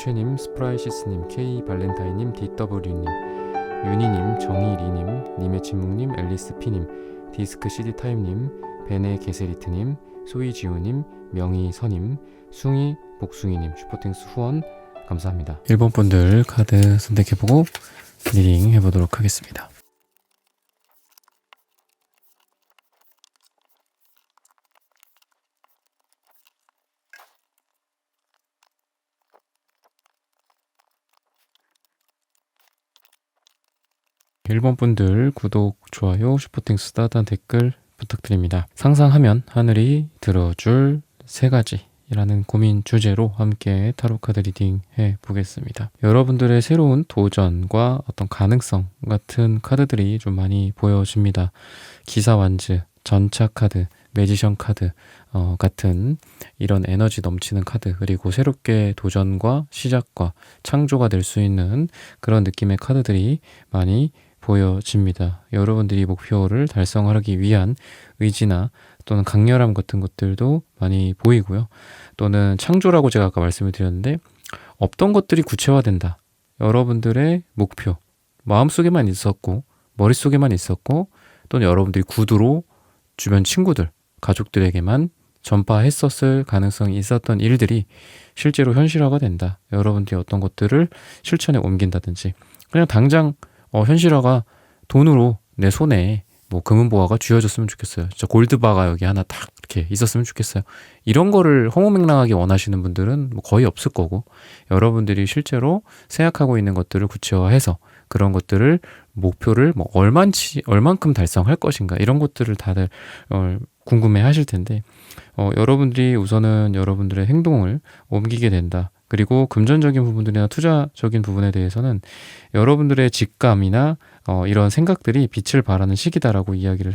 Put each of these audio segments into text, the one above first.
김채님, 스프라이시스님, K 발렌타인님, DW님, 윤희님, 정희리님, 님의 침묵님, 앨리스피님, 디스크 CD타임님, 베네 게세리트님, 소이지우님, 명희선님, 숭이 복숭이님, 슈퍼땡스 후원 감사합니다. 1번 분들 카드 선택해보고 리딩 해보도록 하겠습니다. 일본 분들 구독, 좋아요, 슈퍼땡스 따뜻한 댓글 부탁드립니다. 상상하면 하늘이 들어줄 세 가지라는 고민 주제로 함께 타로카드 리딩 해보겠습니다. 여러분들의 새로운 도전과 어떤 가능성 같은 카드들이 좀 많이 보여집니다. 기사완즈, 전차카드, 매지션 카드 같은 이런 에너지 넘치는 카드, 그리고 새롭게 도전과 시작과 창조가 될 수 있는 그런 느낌의 카드들이 많이 보여집니다. 여러분들이 목표를 달성하기 위한 의지나 또는 강렬함 같은 것들도 많이 보이고요. 또는 창조라고 제가 아까 말씀을 드렸는데 없던 것들이 구체화된다. 여러분들의 목표, 마음속에만 있었고 머릿속에만 있었고 또는 여러분들이 구두로 주변 친구들, 가족들에게만 전파했었을 가능성이 있었던 일들이 실제로 현실화가 된다. 여러분들이 어떤 것들을 실천에 옮긴다든지 그냥 당장 현실화가 돈으로 내 손에 뭐 금은보화가 쥐어졌으면 좋겠어요. 진짜 골드바가 여기 하나 딱 이렇게 있었으면 좋겠어요. 이런 거를 허무맹랑하게 원하시는 분들은 뭐 거의 없을 거고, 여러분들이 실제로 생각하고 있는 것들을 구체화해서 그런 것들을 목표를 뭐 얼만큼 달성할 것인가, 이런 것들을 다들 궁금해 하실 텐데 여러분들이 우선은 여러분들의 행동을 옮기게 된다. 그리고 금전적인 부분들이나 투자적인 부분에 대해서는 여러분들의 직감이나 이런 생각들이 빛을 발하는 시기다라고 이야기를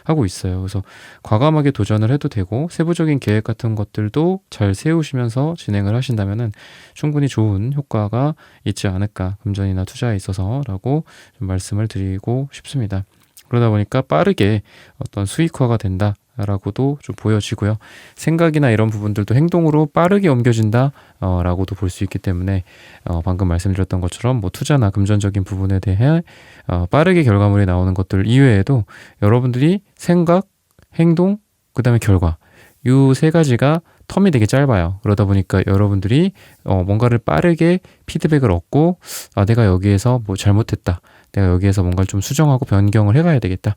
하고 있어요. 그래서 과감하게 도전을 해도 되고 세부적인 계획 같은 것들도 잘 세우시면서 진행을 하신다면은 충분히 좋은 효과가 있지 않을까, 금전이나 투자에 있어서라고 좀 말씀을 드리고 싶습니다. 그러다 보니까 빠르게 어떤 수익화가 된다 라고도 좀 보여지고요. 생각이나 이런 부분들도 행동으로 빠르게 옮겨진다 라고도 볼 수 있기 때문에 방금 말씀드렸던 것처럼 뭐 투자나 금전적인 부분에 대해 빠르게 결과물이 나오는 것들 이외에도 여러분들이 생각, 행동, 그 다음에 결과, 이 세 가지가 텀이 되게 짧아요. 그러다 보니까 여러분들이 뭔가를 빠르게 피드백을 얻고 내가 여기에서 뭐 잘못했다, 내가 여기에서 뭔가를 좀 수정하고 변경을 해가야 되겠다,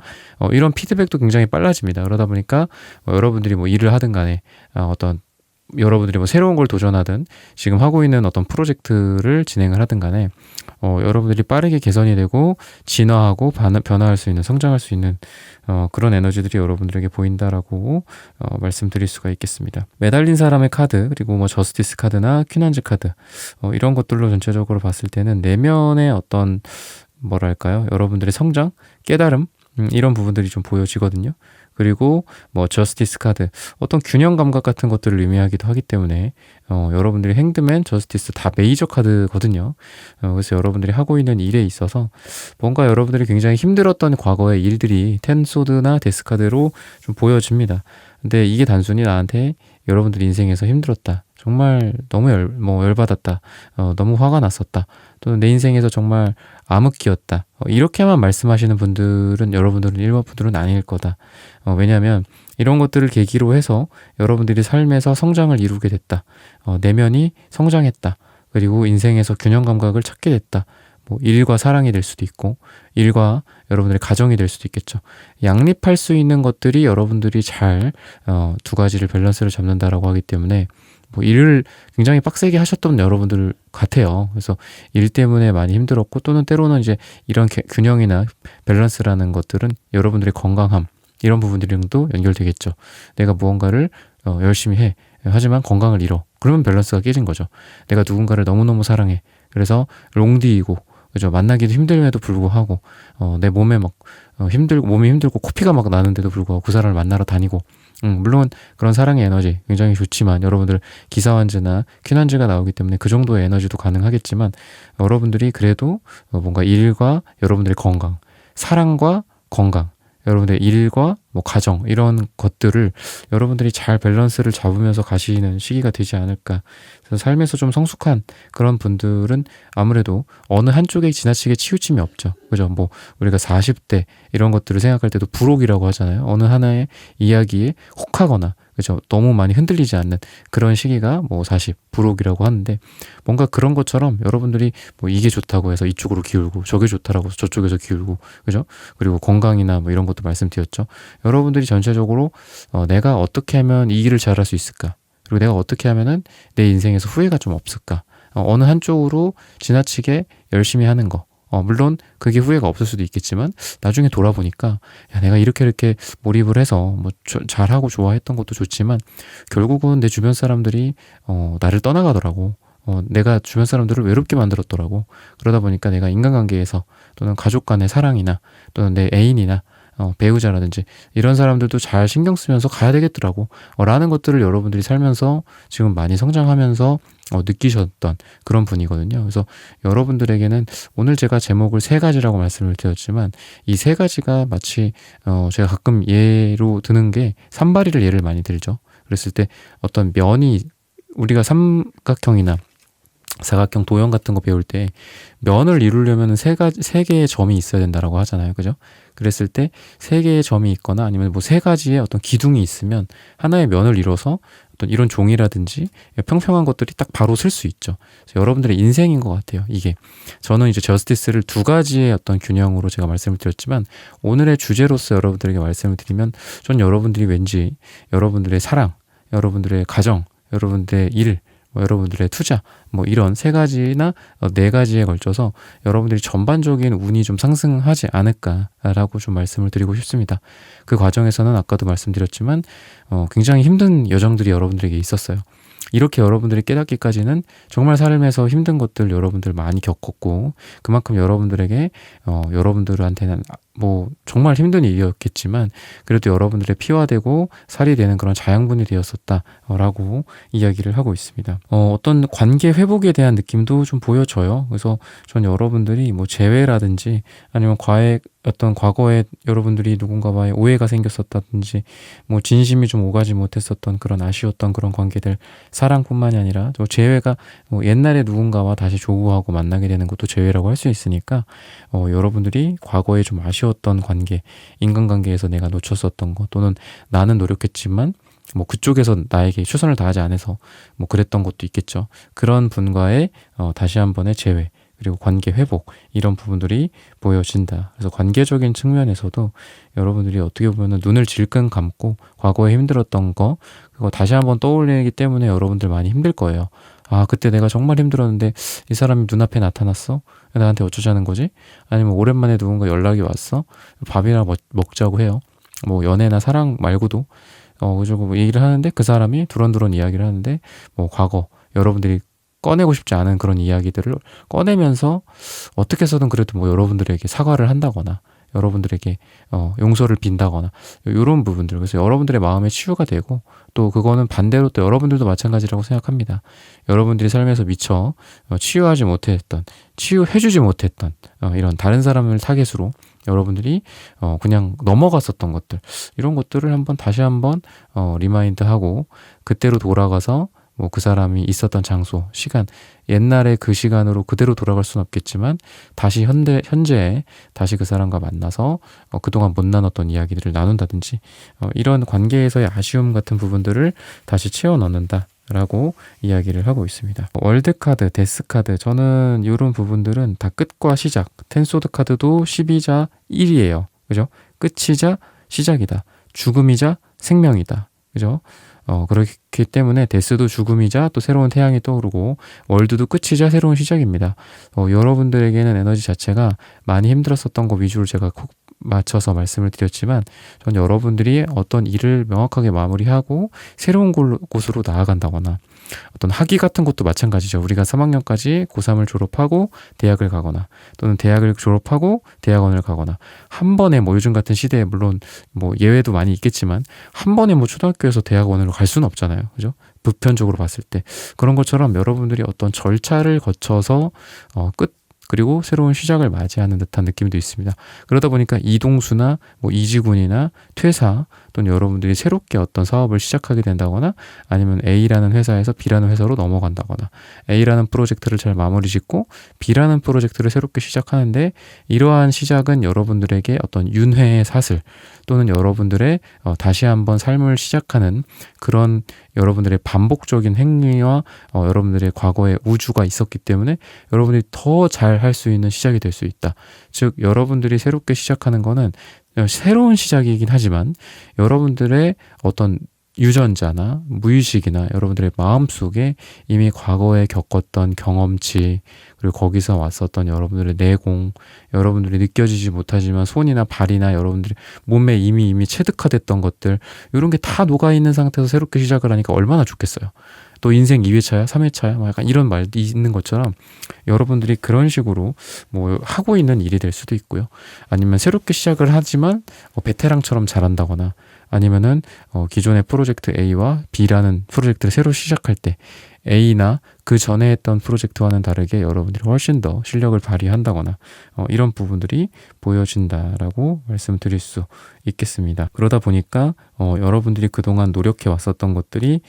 이런 피드백도 굉장히 빨라집니다. 그러다 보니까 여러분들이 뭐 일을 하든 간에 어떤 여러분들이 뭐 새로운 걸 도전하든 지금 하고 있는 어떤 프로젝트를 진행을 하든 간에 여러분들이 빠르게 개선이 되고 진화하고 변화할 수 있는, 성장할 수 있는 그런 에너지들이 여러분들에게 보인다라고 말씀드릴 수가 있겠습니다. 매달린 사람의 카드, 그리고 뭐 저스티스 카드나 퀴난즈 카드, 이런 것들로 전체적으로 봤을 때는 내면의 어떤 뭐랄까요, 여러분들의 성장, 깨달음, 이런 부분들이 좀 보여지거든요. 그리고 뭐 저스티스 카드, 어떤 균형 감각 같은 것들을 의미하기도 하기 때문에 여러분들이 핸드맨, 저스티스 다 메이저 카드거든요. 그래서 여러분들이 하고 있는 일에 있어서 뭔가 여러분들이 굉장히 힘들었던 과거의 일들이 텐소드나 데스카드로 좀 보여집니다. 근데 이게 단순히 나한테 여러분들 인생에서 힘들었다, 정말 너무 열받았다, 너무 화가 났었다, 또는 내 인생에서 정말 암흑기였다, 이렇게만 말씀하시는 분들은 여러분들은 일반 분들은 아닐 거다. 왜냐하면 이런 것들을 계기로 해서 여러분들이 삶에서 성장을 이루게 됐다, 내면이 성장했다, 그리고 인생에서 균형 감각을 찾게 됐다. 뭐 일과 사랑이 될 수도 있고 일과 여러분들의 가정이 될 수도 있겠죠. 양립할 수 있는 것들이 여러분들이 잘 두 가지를 밸런스를 잡는다라고 하기 때문에 뭐 일을 굉장히 빡세게 하셨던 여러분들 같아요. 그래서 일 때문에 많이 힘들었고, 또는 때로는 이제 이런 균형이나 밸런스라는 것들은 여러분들의 건강함, 이런 부분들이랑도 연결되겠죠. 내가 무언가를 열심히 해, 하지만 건강을 잃어, 그러면 밸런스가 깨진 거죠. 내가 누군가를 너무너무 사랑해, 그래서 롱디이고, 그죠, 만나기도 힘들면에도 불구하고 내 몸에 막 몸이 힘들고 코피가 막 나는데도 불구하고 그 사람을 만나러 다니고, 물론 그런 사랑의 에너지 굉장히 좋지만 여러분들 기사완즈나 퀴난즈가 나오기 때문에 그 정도의 에너지도 가능하겠지만, 여러분들이 그래도 뭔가 일과 여러분들의 건강, 사랑과 건강, 여러분들의 일과 뭐 가정 이런 것들을 여러분들이 잘 밸런스를 잡으면서 가시는 시기가 되지 않을까. 그래서 삶에서 좀 성숙한 그런 분들은 아무래도 어느 한쪽에 지나치게 치우침이 없죠. 그죠? 뭐 우리가 40대 이런 것들을 생각할 때도 불혹이라고 하잖아요. 어느 하나의 이야기에 혹하거나 그죠? 너무 많이 흔들리지 않는 그런 시기가 뭐 40, 불혹이라고 하는데 뭔가 그런 것처럼 여러분들이 뭐 이게 좋다고 해서 이쪽으로 기울고 저게 좋다라고 해서 저쪽에서 기울고 그죠? 그리고 건강이나 뭐 이런 것도 말씀드렸죠. 여러분들이 전체적으로 내가 어떻게 하면 이 일을 잘할 수 있을까? 그리고 내가 어떻게 하면은 내 인생에서 후회가 좀 없을까? 어느 한쪽으로 지나치게 열심히 하는 거. 물론 그게 후회가 없을 수도 있겠지만 나중에 돌아보니까 야, 내가 이렇게 몰입을 해서 뭐 잘하고 좋아했던 것도 좋지만 결국은 내 주변 사람들이 나를 떠나가더라고. 내가 주변 사람들을 외롭게 만들었더라고. 그러다 보니까 내가 인간관계에서 또는 가족 간의 사랑이나 또는 내 애인이나 배우자라든지 이런 사람들도 잘 신경 쓰면서 가야 되겠더라고. 라는 것들을 여러분들이 살면서 지금 많이 성장하면서 느끼셨던 그런 분이거든요. 그래서 여러분들에게는 오늘 제가 제목을 세 가지라고 말씀을 드렸지만 이 세 가지가 마치 제가 가끔 예로 드는 게 산발이를 예를 많이 들죠. 그랬을 때 어떤 면이 우리가 삼각형이나 사각형 도형 같은 거 배울 때 면을 이루려면 세 개의 점이 있어야 된다라고 하잖아요. 그죠? 그랬을 때 세 개의 점이 있거나 아니면 뭐 세 가지의 어떤 기둥이 있으면 하나의 면을 이뤄서 어떤 이런 종이라든지 평평한 것들이 딱 바로 쓸 수 있죠. 여러분들의 인생인 것 같아요. 이게 저는 이제 저스티스를 두 가지의 어떤 균형으로 제가 말씀을 드렸지만 오늘의 주제로서 여러분들에게 말씀을 드리면 전 여러분들이 왠지 여러분들의 사랑, 여러분들의 가정, 여러분들의 일, 여러분들의 투자 뭐 이런 세 가지나 네 가지에 걸쳐서 여러분들이 전반적인 운이 좀 상승하지 않을까라고 좀 말씀을 드리고 싶습니다. 그 과정에서는 아까도 말씀드렸지만 굉장히 힘든 여정들이 여러분들에게 있었어요. 이렇게 여러분들이 깨닫기까지는 정말 삶에서 힘든 것들 여러분들 많이 겪었고 그만큼 여러분들에게 여러분들한테는 뭐 정말 힘든 일이었겠지만 그래도 여러분들의 피와 되고 살이 되는 그런 자양분이 되었었다라고 이야기를 하고 있습니다. 어떤 관계 회복에 대한 느낌도 좀 보여져요. 그래서 전 여러분들이 뭐 재회라든지 아니면 어떤 과거에 여러분들이 누군가와의 오해가 생겼었다든지 뭐 진심이 좀 오가지 못했었던 그런 아쉬웠던 그런 관계들 사랑뿐만이 아니라 또 재회가 뭐 옛날에 누군가와 다시 조우하고 만나게 되는 것도 재회라고 할 수 있으니까 여러분들이 과거에 좀 아쉬웠던 관계 인간관계에서 내가 놓쳤었던 것 또는 나는 노력했지만 뭐 그쪽에서 나에게 최선을 다하지 않아서 뭐 그랬던 것도 있겠죠. 그런 분과의 다시 한 번의 재회 그리고 관계 회복 이런 부분들이 보여진다. 그래서 관계적인 측면에서도 여러분들이 어떻게 보면 눈을 질끈 감고 과거에 힘들었던 거 그거 다시 한번 떠올리기 때문에 여러분들 많이 힘들 거예요. 아 그때 내가 정말 힘들었는데 이 사람이 눈앞에 나타났어? 나한테 어쩌자는 거지? 아니면 오랜만에 누군가 연락이 왔어? 밥이나 먹자고 해요. 뭐 연애나 사랑 말고도 그리고 뭐 얘기를 하는데 그 사람이 두런두런 이야기를 하는데 뭐 과거 여러분들이 꺼내고 싶지 않은 그런 이야기들을 꺼내면서 어떻게 해서든 그래도 뭐 여러분들에게 사과를 한다거나 여러분들에게 용서를 빈다거나 이런 부분들 그래서 여러분들의 마음에 치유가 되고 또 그거는 반대로 또 여러분들도 마찬가지라고 생각합니다. 여러분들이 삶에서 미처 치유하지 못했던 치유해주지 못했던 이런 다른 사람을 타겟으로 여러분들이 그냥 넘어갔었던 것들 이런 것들을 다시 한번 리마인드하고 그때로 돌아가서 뭐 그 사람이 있었던 장소, 시간, 옛날에 그 시간으로 그대로 돌아갈 수는 없겠지만 다시 현재에 다시 그 사람과 만나서 그동안 못 나눴던 이야기들을 나눈다든지 이런 관계에서의 아쉬움 같은 부분들을 다시 채워 넣는다. 라고 이야기를 하고 있습니다. 월드카드, 데스카드 저는 이런 부분들은 다 끝과 시작 텐소드 카드도 12자 1이에요. 그죠? 끝이자 시작이다. 죽음이자 생명이다. 그죠? 그렇기 때문에 데스도 죽음이자 또 새로운 태양이 떠오르고 월드도 끝이자 새로운 시작입니다. 여러분들에게는 에너지 자체가 많이 힘들었었던 거 위주로 제가 콕 맞춰서 말씀을 드렸지만 전 여러분들이 어떤 일을 명확하게 마무리하고 새로운 곳으로 나아간다거나 어떤 학위 같은 것도 마찬가지죠. 우리가 3학년까지 고3을 졸업하고 대학을 가거나 또는 대학을 졸업하고 대학원을 가거나 한 번에 뭐 요즘 같은 시대에 물론 뭐 예외도 많이 있겠지만 한 번에 뭐 초등학교에서 대학원으로 갈 수는 없잖아요. 그죠? 보편적으로 봤을 때 그런 것처럼 여러분들이 어떤 절차를 거쳐서 그리고 새로운 시작을 맞이하는 듯한 느낌도 있습니다. 그러다 보니까 이동수나 뭐 이직군이나 퇴사 또는 여러분들이 새롭게 어떤 사업을 시작하게 된다거나 아니면 A라는 회사에서 B라는 회사로 넘어간다거나 A라는 프로젝트를 잘 마무리 짓고 B라는 프로젝트를 새롭게 시작하는데 이러한 시작은 여러분들에게 어떤 윤회의 사슬 또는 여러분들의 다시 한번 삶을 시작하는 그런 여러분들의 반복적인 행위와 여러분들의 과거의 우주가 있었기 때문에 여러분들이 더 잘 할 수 있는 시작이 될 수 있다. 즉 여러분들이 새롭게 시작하는 거는 새로운 시작이긴 하지만 여러분들의 어떤 유전자나 무의식이나 여러분들의 마음속에 이미 과거에 겪었던 경험치 그리고 거기서 왔었던 여러분들의 내공 여러분들이 느껴지지 못하지만 손이나 발이나 여러분들의 몸에 이미 체득화됐던 것들 이런 게 다 녹아있는 상태에서 새롭게 시작을 하니까 얼마나 좋겠어요. 또 인생 2회차야 3회차야 뭐 약간 이런 말이 있는 것처럼 여러분들이 그런 식으로 뭐 하고 있는 일이 될 수도 있고요. 아니면 새롭게 시작을 하지만 베테랑처럼 잘한다거나 아니면은 기존의 프로젝트 A와 B라는 프로젝트를 새로 시작할 때 A나 그 전에 했던 프로젝트와는 다르게 여러분들이 훨씬 더 실력을 발휘한다거나 이런 부분들이 보여진다라고 말씀드릴 수 있겠습니다. 그러다 보니까 여러분들이 그동안 노력해 왔었던 것들이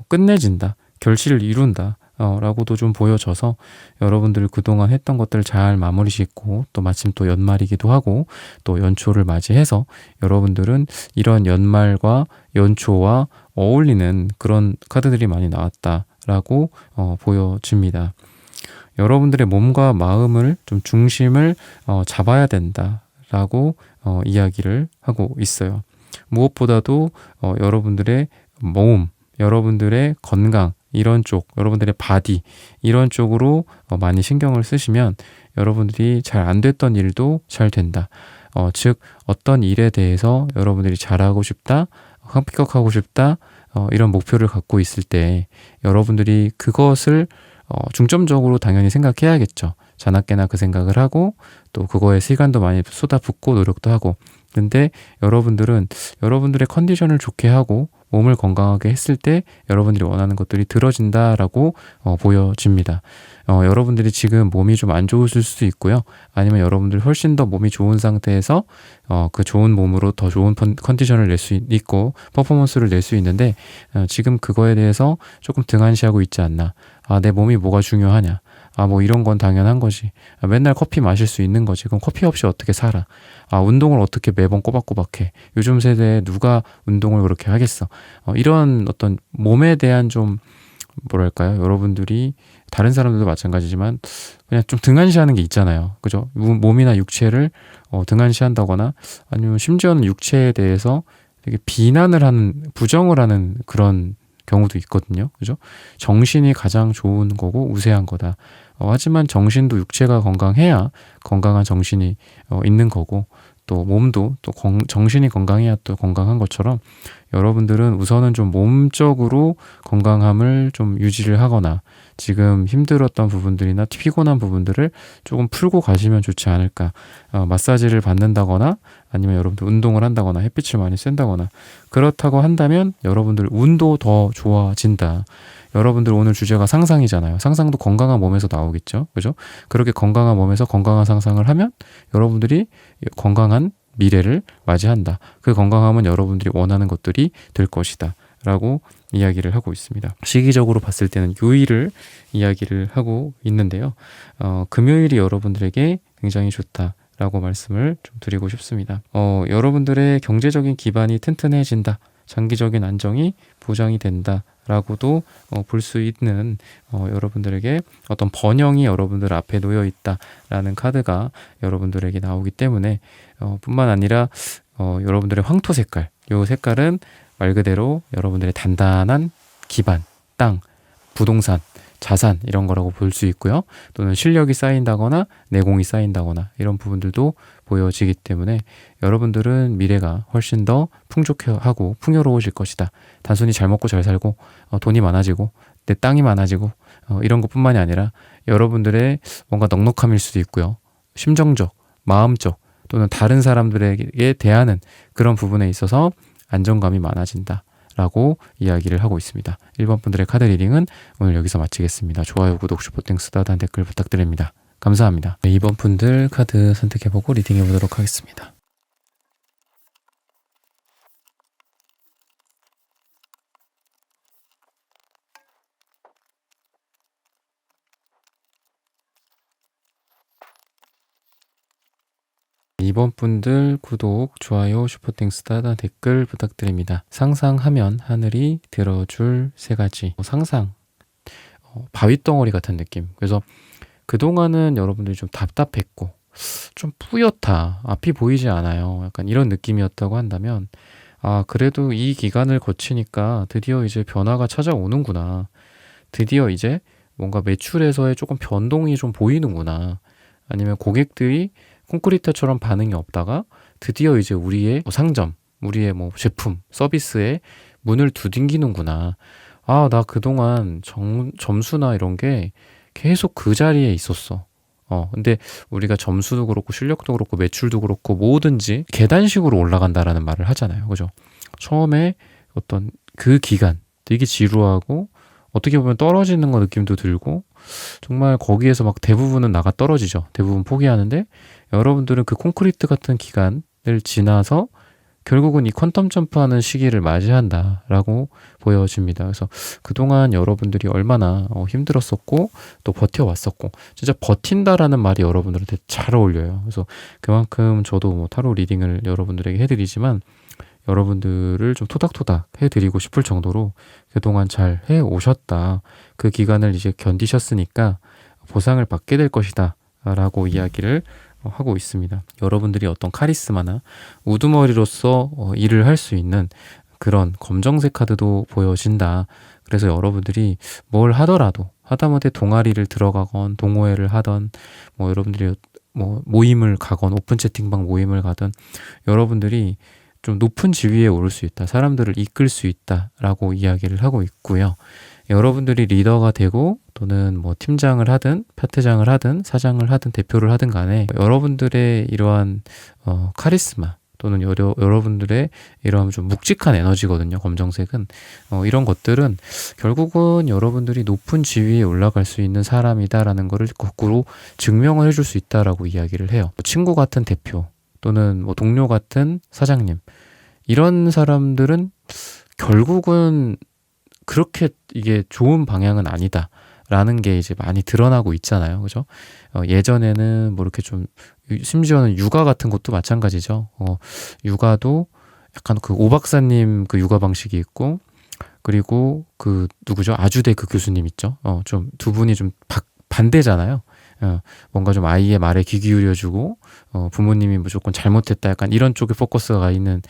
끝내진다, 결실을 이룬다 라고도 좀 보여져서 여러분들 그동안 했던 것들 잘 마무리 짓고 또 마침 또 연말이기도 하고 또 연초를 맞이해서 여러분들은 이런 연말과 연초와 어울리는 그런 카드들이 많이 나왔다라고 보여집니다. 여러분들의 몸과 마음을 좀 중심을 잡아야 된다라고 이야기를 하고 있어요. 무엇보다도 여러분들의 몸, 여러분들의 건강 이런 쪽, 여러분들의 바디 이런 쪽으로 많이 신경을 쓰시면 여러분들이 잘 안 됐던 일도 잘 된다. 즉 어떤 일에 대해서 여러분들이 잘하고 싶다, 합격하고 싶다 이런 목표를 갖고 있을 때 여러분들이 그것을 중점적으로 당연히 생각해야겠죠. 자나깨나 그 생각을 하고 또 그거에 시간도 많이 쏟아붓고 노력도 하고 근데 여러분들은 여러분들의 컨디션을 좋게 하고 몸을 건강하게 했을 때 여러분들이 원하는 것들이 들어진다라고 보여집니다. 여러분들이 지금 몸이 좀 안 좋으실 수도 있고요. 아니면 여러분들이 훨씬 더 몸이 좋은 상태에서 그 좋은 몸으로 더 좋은 컨디션을 낼 수 있고 퍼포먼스를 낼 수 있는데 지금 그거에 대해서 조금 등한시하고 있지 않나. 내 몸이 뭐가 중요하냐. 뭐 이런 건 당연한 거지. 맨날 커피 마실 수 있는 거지. 그럼 커피 없이 어떻게 살아? 운동을 어떻게 매번 꼬박꼬박 해? 요즘 세대에 누가 운동을 그렇게 하겠어? 이런 어떤 몸에 대한 좀 뭐랄까요? 여러분들이 다른 사람들도 마찬가지지만 그냥 좀 등한시하는 게 있잖아요. 그죠? 몸이나 육체를 등한시한다거나 아니면 심지어는 육체에 대해서 되게 비난을 하는, 부정을 하는 그런 경우도 있거든요. 그죠? 정신이 가장 좋은 거고 우세한 거다. 하지만 정신도 육체가 건강해야 건강한 정신이 있는 거고 또 몸도 또 정신이 건강해야 또 건강한 것처럼 여러분들은 우선은 좀 몸적으로 건강함을 좀 유지를 하거나 지금 힘들었던 부분들이나 피곤한 부분들을 조금 풀고 가시면 좋지 않을까. 마사지를 받는다거나 아니면 여러분들 운동을 한다거나 햇빛을 많이 쐰다거나 그렇다고 한다면 여러분들 운도 더 좋아진다. 여러분들 오늘 주제가 상상이잖아요. 상상도 건강한 몸에서 나오겠죠. 그죠? 그렇게 건강한 몸에서 건강한 상상을 하면 여러분들이 건강한 미래를 맞이한다. 그 건강함은 여러분들이 원하는 것들이 될 것이다. 라고 이야기를 하고 있습니다. 시기적으로 봤을 때는 요일을 이야기를 하고 있는데요. 금요일이 여러분들에게 굉장히 좋다라고 말씀을 좀 드리고 싶습니다. 여러분들의 경제적인 기반이 튼튼해진다. 장기적인 안정이 보장이 된다. 라고도 볼 수 있는 여러분들에게 어떤 번영이 여러분들 앞에 놓여 있다라는 카드가 여러분들에게 나오기 때문에 뿐만 아니라 여러분들의 황토 색깔, 이 색깔은 말 그대로 여러분들의 단단한 기반, 땅, 부동산, 자산 이런 거라고 볼 수 있고요. 또는 실력이 쌓인다거나 내공이 쌓인다거나 이런 부분들도 보여지기 때문에 여러분들은 미래가 훨씬 더 풍족하고 풍요로우실 것이다. 단순히 잘 먹고 잘 살고 돈이 많아지고 내 땅이 많아지고 이런 것뿐만이 아니라 여러분들의 뭔가 넉넉함일 수도 있고요. 심정적, 마음적 또는 다른 사람들에게 대하는 그런 부분에 있어서 안정감이 많아진다. 라고 이야기를 하고 있습니다. 1번 분들의 카드 리딩은 오늘 여기서 마치겠습니다. 좋아요, 구독, 슈퍼땡스, 따뜻한 댓글 부탁드립니다. 감사합니다. 2번 분들 카드 선택해보고 리딩해보도록 하겠습니다. 이번 분들 구독, 좋아요, 슈퍼땡스 따단 댓글 부탁드립니다. 상상하면 하늘이 들어줄 세 가지. 상상, 바위덩어리 같은 느낌. 그래서 그동안은 여러분들이 좀 답답했고 좀 뿌옇다, 앞이 보이지 않아요, 약간 이런 느낌이었다고 한다면, 그래도 이 기간을 거치니까 드디어 이제 변화가 찾아오는구나, 드디어 이제 뭔가 매출에서의 조금 변동이 좀 보이는구나, 아니면 고객들이 콘크리트처럼 반응이 없다가 드디어 이제 우리의 상점, 우리의 제품, 서비스에 문을 두들기는구나. 나 그동안 점수나 이런 게 계속 그 자리에 있었어. 근데 우리가 점수도 그렇고 실력도 그렇고 매출도 그렇고 뭐든지 계단식으로 올라간다라는 말을 하잖아요. 그죠? 처음에 어떤 그 기간 되게 지루하고 어떻게 보면 떨어지는 거 느낌도 들고 정말 거기에서 막 대부분은 나가 떨어지죠. 대부분 포기하는데 여러분들은 그 콘크리트 같은 기간을 지나서 결국은 이 퀀텀 점프하는 시기를 맞이한다라고 보여집니다. 그래서 그동안 여러분들이 얼마나 힘들었었고 또 버텨왔었고, 진짜 버틴다라는 말이 여러분들한테 잘 어울려요. 그래서 그만큼 저도 타로 리딩을 여러분들에게 해드리지만 여러분들을 좀 토닥토닥 해드리고 싶을 정도로 그동안 잘 해오셨다, 그 기간을 이제 견디셨으니까 보상을 받게 될 것이다 라고 이야기를 하고 있습니다. 여러분들이 어떤 카리스마나 우두머리로서 일을 할 수 있는 그런 검정색 카드도 보여진다. 그래서 여러분들이 뭘 하더라도, 하다못해 동아리를 들어가건 동호회를 하던, 여러분들이 모임을 가건 오픈 채팅방 모임을 가던, 여러분들이 좀 높은 지위에 오를 수 있다, 사람들을 이끌 수 있다라고 이야기를 하고 있고요. 여러분들이 리더가 되고 또는 팀장을 하든 파트장을 하든 사장을 하든 대표를 하든 간에 여러분들의 이러한 카리스마 또는 여러분들의 이러한 좀 묵직한 에너지거든요. 검정색은 이런 것들은 결국은 여러분들이 높은 지위에 올라갈 수 있는 사람이다라는 거를 거꾸로 증명을 해줄 수 있다라고 이야기를 해요. 친구 같은 대표 또는 동료 같은 사장님, 이런 사람들은 결국은 그렇게 이게 좋은 방향은 아니다 라는 게 이제 많이 드러나고 있잖아요. 그죠? 예전에는 이렇게 좀, 심지어는 육아 같은 것도 마찬가지죠. 육아도 약간 그 오 박사님 그 육아 방식이 있고, 그리고 그 누구죠? 아주대 그 교수님 있죠? 좀 두 분이 좀 반대잖아요. 뭔가 좀 아이의 말에 귀 기울여주고, 부모님이 무조건 잘못했다, 약간 이런 쪽에 포커스가 가 있는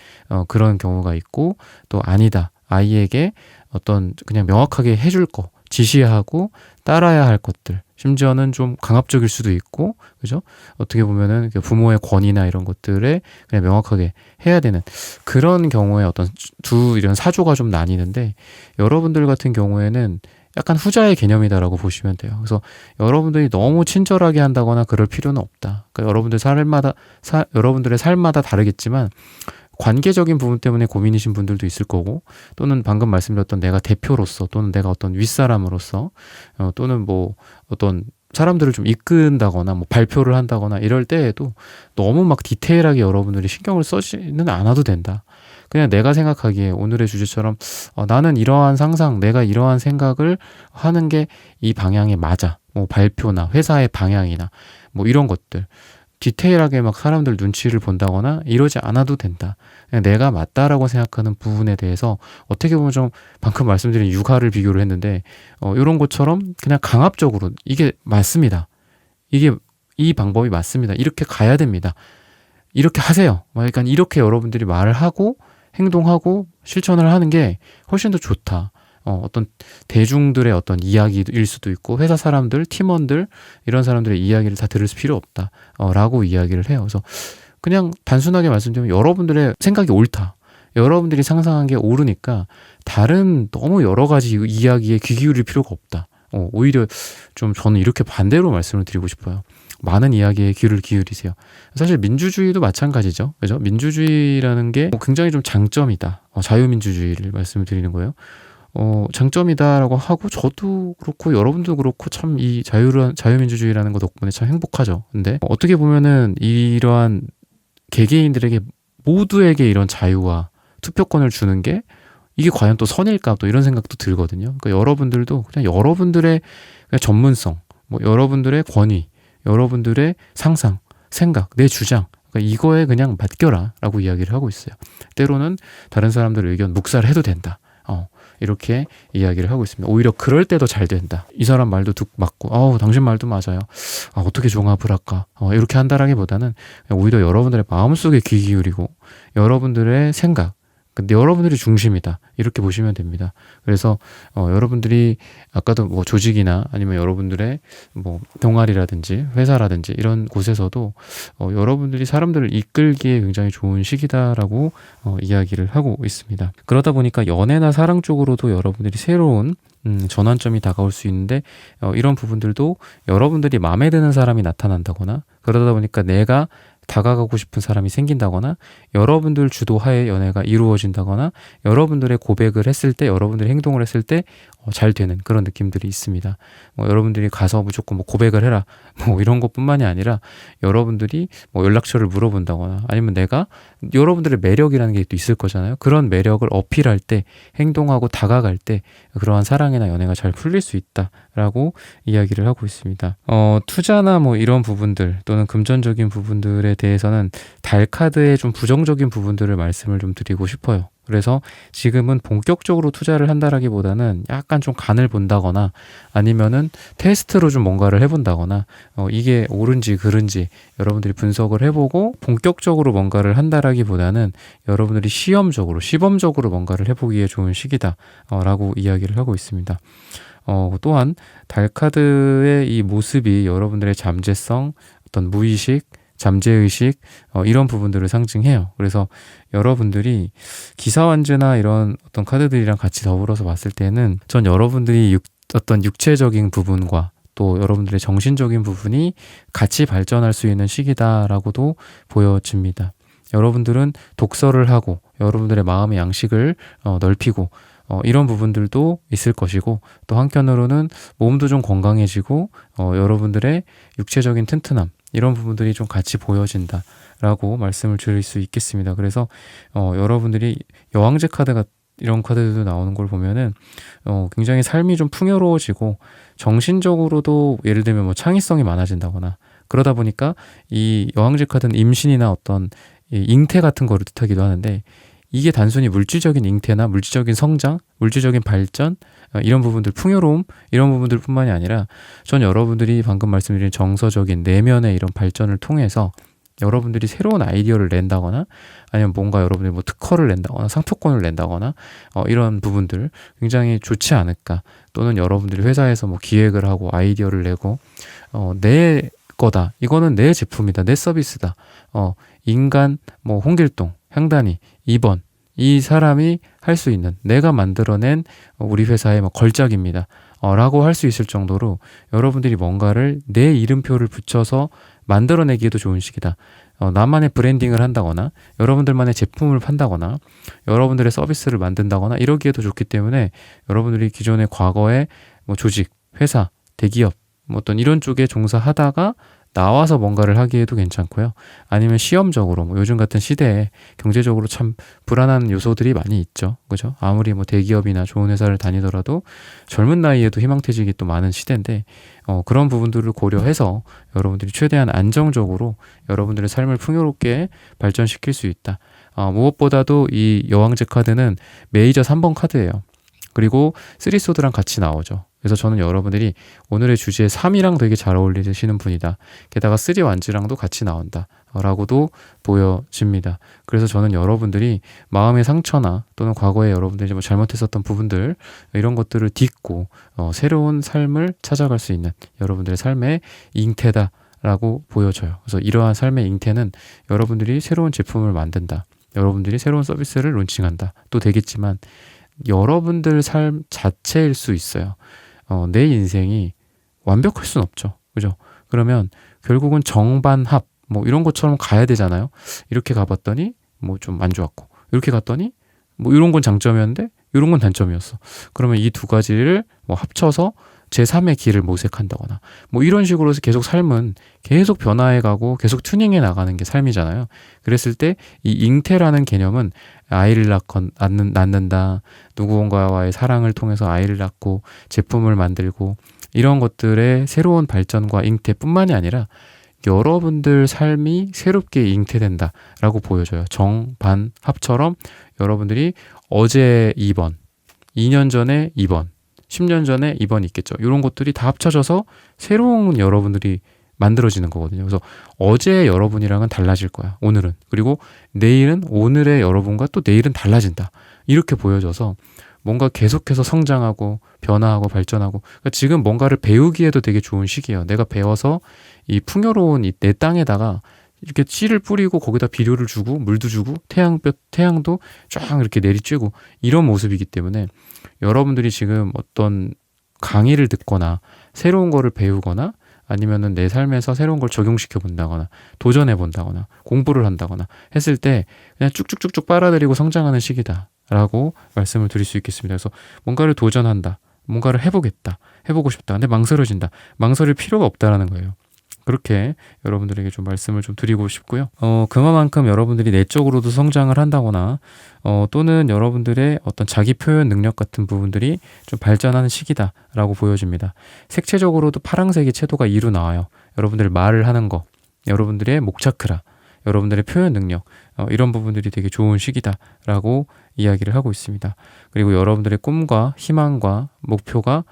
그런 경우가 있고, 또 아니다, 아이에게 어떤 그냥 명확하게 해줄 거, 지시하고 따라야 할 것들, 심지어는 좀 강압적일 수도 있고, 그죠? 어떻게 보면은 부모의 권위나 이런 것들에 그냥 명확하게 해야 되는 그런 경우에 어떤 이런 사조가 좀 나뉘는데, 여러분들 같은 경우에는 약간 후자의 개념이다라고 보시면 돼요. 그래서 여러분들이 너무 친절하게 한다거나 그럴 필요는 없다. 그러니까 여러분들의 삶마다 다르겠지만 관계적인 부분 때문에 고민이신 분들도 있을 거고, 또는 방금 말씀드렸던 내가 대표로서 또는 내가 어떤 윗사람으로서 또는 어떤 사람들을 좀 이끈다거나 발표를 한다거나 이럴 때에도 너무 막 디테일하게 여러분들이 신경을 쓰지는 않아도 된다. 그냥 내가 생각하기에 오늘의 주제처럼 나는 이러한 상상, 내가 이러한 생각을 하는 게 이 방향에 맞아. 발표나 회사의 방향이나 이런 것들 디테일하게 막 사람들 눈치를 본다거나 이러지 않아도 된다. 그냥 내가 맞다라고 생각하는 부분에 대해서, 어떻게 보면 좀 방금 말씀드린 육아를 비교를 했는데 이런 것처럼 그냥 강압적으로 이게 맞습니다, 이 방법이 맞습니다, 이렇게 가야 됩니다, 이렇게 하세요, 그러니까 이렇게 여러분들이 말을 하고 행동하고 실천을 하는 게 훨씬 더 좋다. 어떤 대중들의 어떤 이야기일 수도 있고, 회사 사람들, 팀원들, 이런 사람들의 이야기를 다 들을 필요 없다 라고 이야기를 해요. 그래서 그냥 단순하게 말씀드리면 여러분들의 생각이 옳다, 여러분들이 상상한 게 옳으니까 다른 너무 여러 가지 이야기에 귀 기울일 필요가 없다. 오히려 좀 저는 이렇게 반대로 말씀을 드리고 싶어요. 많은 이야기에 귀를 기울이세요. 사실 민주주의도 마찬가지죠. 그죠? 민주주의라는 게 굉장히 좀 장점이다. 자유민주주의를 말씀을 드리는 거예요. 장점이다라고 하고 저도 그렇고 여러분도 그렇고 참 이 자유민주주의라는 거 덕분에 참 행복하죠. 근데 어떻게 보면은 이러한 개개인들에게 모두에게 이런 자유와 투표권을 주는 게 이게 과연 또 선일까 또 이런 생각도 들거든요. 그러니까 여러분들도 그냥 여러분들의 그냥 전문성, 뭐 여러분들의 권위, 여러분들의 상상, 생각, 내 주장 그러니까 이거에 그냥 맡겨라라고 이야기를 하고 있어요. 때로는 다른 사람들의 의견 묵살해도 된다. 이렇게 이야기를 하고 있습니다. 오히려 그럴 때도 잘 된다. 이 사람 말도 듣고 맞고, 당신 말도 맞아요. 어떻게 종합을 할까? 이렇게 한다라기보다는 오히려 여러분들의 마음속에 귀 기울이고 여러분들의 생각, 근데 여러분들이 중심이다. 이렇게 보시면 됩니다. 그래서 여러분들이 아까도 뭐 조직이나 아니면 여러분들의 뭐 동아리라든지 회사라든지 이런 곳에서도 여러분들이 사람들을 이끌기에 굉장히 좋은 시기다라고 이야기를 하고 있습니다. 그러다 보니까 연애나 사랑 쪽으로도 여러분들이 새로운 전환점이 다가올 수 있는데 이런 부분들도 여러분들이 마음에 드는 사람이 나타난다거나 그러다 보니까 내가 다가가고 싶은 사람이 생긴다거나 여러분들 주도하에 연애가 이루어진다거나 여러분들의 고백을 했을 때 여러분들이 행동을 했을 때 잘 되는 그런 느낌들이 있습니다. 여러분들이 가서 무조건 뭐 고백을 해라 뭐 이런 것뿐만이 아니라 여러분들이 뭐 연락처를 물어본다거나 아니면 내가 여러분들의 매력이라는 게 또 있을 거잖아요. 그런 매력을 어필할 때 행동하고 다가갈 때 그러한 사랑이나 연애가 잘 풀릴 수 있다라고 이야기를 하고 있습니다. 투자나 뭐 이런 부분들 또는 금전적인 부분들에 대해서는 달 카드의 좀 부정적인 부분들을 말씀을 좀 드리고 싶어요. 그래서 지금은 본격적으로 투자를 한다라기보다는 약간 좀 간을 본다거나 아니면은 테스트로 좀 뭔가를 해본다거나 이게 옳은지 그른지 여러분들이 분석을 해보고 본격적으로 뭔가를 한다라기보다는 여러분들이 시범적으로 뭔가를 해보기에 좋은 시기다라고 이야기를 하고 있습니다. 또한 달 카드의 이 모습이 여러분들의 잠재성, 어떤 무의식, 잠재의식 이런 부분들을 상징해요. 그래서 여러분들이 기사완즈나 이런 어떤 카드들이랑 같이 더불어서 봤을 때는 전 여러분들이 어떤 육체적인 부분과 또 여러분들의 정신적인 부분이 같이 발전할 수 있는 시기다라고도 보여집니다. 여러분들은 독서를 하고 여러분들의 마음의 양식을 넓히고 이런 부분들도 있을 것이고 또 한편으로는 몸도 좀 건강해지고 여러분들의 육체적인 튼튼함 이런 부분들이 좀 같이 보여진다라고 말씀을 드릴 수 있겠습니다. 그래서 여러분들이 여왕제 카드가 이런 카드도 나오는 걸 보면은 굉장히 삶이 좀 풍요로워지고 정신적으로도 예를 들면 뭐 창의성이 많아진다거나 그러다 보니까 이 여왕제 카드는 임신이나 어떤 잉태 같은 거를 뜻하기도 하는데 이게 단순히 물질적인 잉태나 물질적인 성장, 물질적인 발전 이런 부분들, 풍요로움 이런 부분들 뿐만이 아니라 전 여러분들이 방금 말씀드린 정서적인 내면의 이런 발전을 통해서 여러분들이 새로운 아이디어를 낸다거나 아니면 뭔가 여러분들이 뭐 특허를 낸다거나 상표권을 낸다거나 이런 부분들 굉장히 좋지 않을까. 또는 여러분들이 회사에서 뭐 기획을 하고 아이디어를 내고 내 거다. 이거는 내 제품이다. 내 서비스다. 인간 뭐 홍길동, 향단이, 2번 이 사람이 할 수 있는 내가 만들어낸 우리 회사의 뭐 걸작입니다. 라고 할 수 있을 정도로 여러분들이 뭔가를 내 이름표를 붙여서 만들어내기에도 좋은 시기다. 나만의 브랜딩을 한다거나 여러분들만의 제품을 판다거나 여러분들의 서비스를 만든다거나 이러기에도 좋기 때문에 여러분들이 기존의 과거의 뭐 조직, 회사, 대기업 뭐 어떤 이런 쪽에 종사하다가 나와서 뭔가를 하기에도 괜찮고요. 아니면 시험적으로 뭐 요즘 같은 시대에 경제적으로 참 불안한 요소들이 많이 있죠. 그죠? 아무리 뭐 대기업이나 좋은 회사를 다니더라도 젊은 나이에도 희망퇴직이 또 많은 시대인데 그런 부분들을 고려해서 여러분들이 최대한 안정적으로 여러분들의 삶을 풍요롭게 발전시킬 수 있다. 무엇보다도 이 여왕제 카드는 메이저 3번 카드예요. 그리고 3소드랑 같이 나오죠. 그래서 저는 여러분들이 오늘의 주제에 3이랑 되게 잘 어울리시는 분이다. 게다가 3완즈랑도 같이 나온다. 라고도 보여집니다. 그래서 저는 여러분들이 마음의 상처나 또는 과거에 여러분들이 뭐 잘못했었던 부분들 이런 것들을 딛고 새로운 삶을 찾아갈 수 있는 여러분들의 삶의 잉태다라고 보여져요. 그래서 이러한 삶의 잉태는 여러분들이 새로운 제품을 만든다. 여러분들이 새로운 서비스를 론칭한다. 또 되겠지만 여러분들 삶 자체일 수 있어요. 내 인생이 완벽할 순 없죠. 그죠? 그러면 결국은 정반합 뭐 이런 것처럼 가야 되잖아요. 이렇게 가봤더니 뭐 좀 안 좋았고 이렇게 갔더니 뭐 이런 건 장점이었는데 이런 건 단점이었어. 그러면 이 두 가지를 뭐 합쳐서 제3의 길을 모색한다거나 뭐 이런 식으로 해서 계속 삶은 계속 변화해 가고 계속 튜닝해 나가는 게 삶이잖아요. 그랬을 때 이 잉태라는 개념은 아이를 낳는다, 누구인가와의 사랑을 통해서 아이를 낳고 제품을 만들고 이런 것들의 새로운 발전과 잉태뿐만이 아니라 여러분들 삶이 새롭게 잉태된다라고 보여져요. 정, 반, 합처럼 여러분들이 어제 2번, 2년 전에 2번, 10년 전에 2번이 있겠죠. 이런 것들이 다 합쳐져서 새로운 여러분들이 만들어지는 거거든요. 그래서 어제의 여러분이랑은 달라질 거야. 오늘은. 그리고 내일은 오늘의 여러분과 또 내일은 달라진다. 이렇게 보여져서 뭔가 계속해서 성장하고 변화하고 발전하고 그러니까 지금 뭔가를 배우기에도 되게 좋은 시기예요. 내가 배워서 이 풍요로운 이 내 땅에다가 이렇게 씨를 뿌리고 거기다 비료를 주고 물도 주고 태양도 쫙 이렇게 내리쬐고 이런 모습이기 때문에 여러분들이 지금 어떤 강의를 듣거나 새로운 거를 배우거나 아니면은 내 삶에서 새로운 걸 적용시켜 본다거나 도전해 본다거나 공부를 한다거나 했을 때 그냥 쭉쭉쭉쭉 빨아들이고 성장하는 시기다라고 말씀을 드릴 수 있겠습니다. 그래서 뭔가를 도전한다, 뭔가를 해보겠다, 해보고 싶다. 근데 망설여진다. 망설일 필요가 없다라는 거예요. 그렇게 여러분들에게 좀 말씀을 좀 드리고 싶고요. 그만큼 여러분들이 내적으로도 성장을 한다거나 또는 여러분들의 어떤 자기 표현 능력 같은 부분들이 좀 발전하는 시기다라고 보여집니다. 색채적으로도 파란색의 채도가 2로 나와요. 여러분들 말을 하는 거, 여러분들의 목차크라, 여러분들의 표현 능력 이런 부분들이 되게 좋은 시기다라고 이야기를 하고 있습니다. 그리고 여러분들의 꿈과 희망과 목표가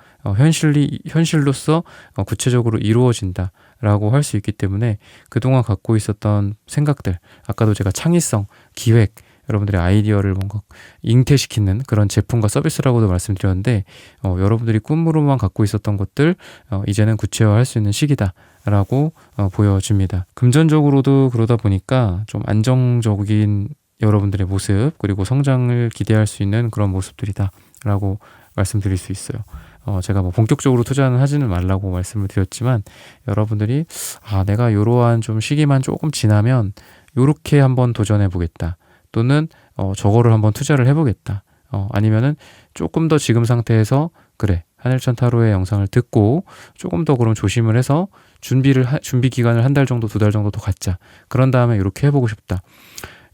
현실로서 구체적으로 이루어진다라고 할 수 있기 때문에 그동안 갖고 있었던 생각들, 아까도 제가 창의성, 기획, 여러분들의 아이디어를 뭔가 잉태시키는 그런 제품과 서비스라고도 말씀드렸는데 여러분들이 꿈으로만 갖고 있었던 것들 이제는 구체화할 수 있는 시기다라고 보여집니다. 금전적으로도 그러다 보니까 좀 안정적인 여러분들의 모습 그리고 성장을 기대할 수 있는 그런 모습들이다라고 말씀드릴 수 있어요. 제가 뭐 본격적으로 투자는 하지는 말라고 말씀을 드렸지만 여러분들이 내가 이러한 좀 시기만 조금 지나면 요렇게 한번 도전해 보겠다. 또는 저거를 한번 투자를 해보겠다. 아니면은 조금 더 지금 상태에서 그래 하늘천 타로의 영상을 듣고 조금 더 그럼 조심을 해서 준비 기간을 한 달 정도, 2달 정도 더 갖자. 그런 다음에 이렇게 해보고 싶다.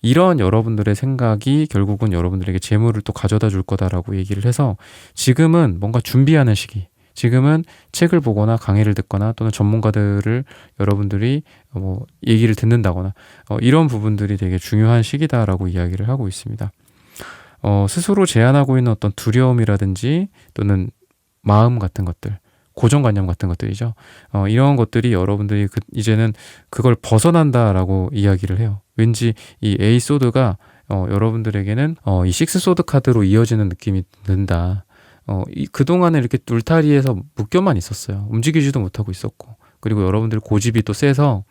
이런 여러분들의 생각이 결국은 여러분들에게 재물을 또 가져다 줄 거다라고 얘기를 해서 지금은 뭔가 준비하는 시기. 지금은 책을 보거나 강의를 듣거나 또는 전문가들을 여러분들이 뭐 얘기를 듣는다거나 이런 부분들이 되게 중요한 시기다라고 이야기를 하고 있습니다. 스스로 제한하고 있는 어떤 두려움이라든지 또는 마음 같은 것들, 고정관념 같은 것들이죠. 이런 것들이 여러분들이 이제는 그걸 벗어난다라고 이야기를 해요. 왠지 이 에이스 소드가 여러분들에게는 이 식스 소드 카드로 이어지는 느낌이 든다. 그동안에 이렇게 울타리에서 묶여만 있었어요. 움직이지도 못하고 있었고. 그리고 여러분들 고집이 또 세서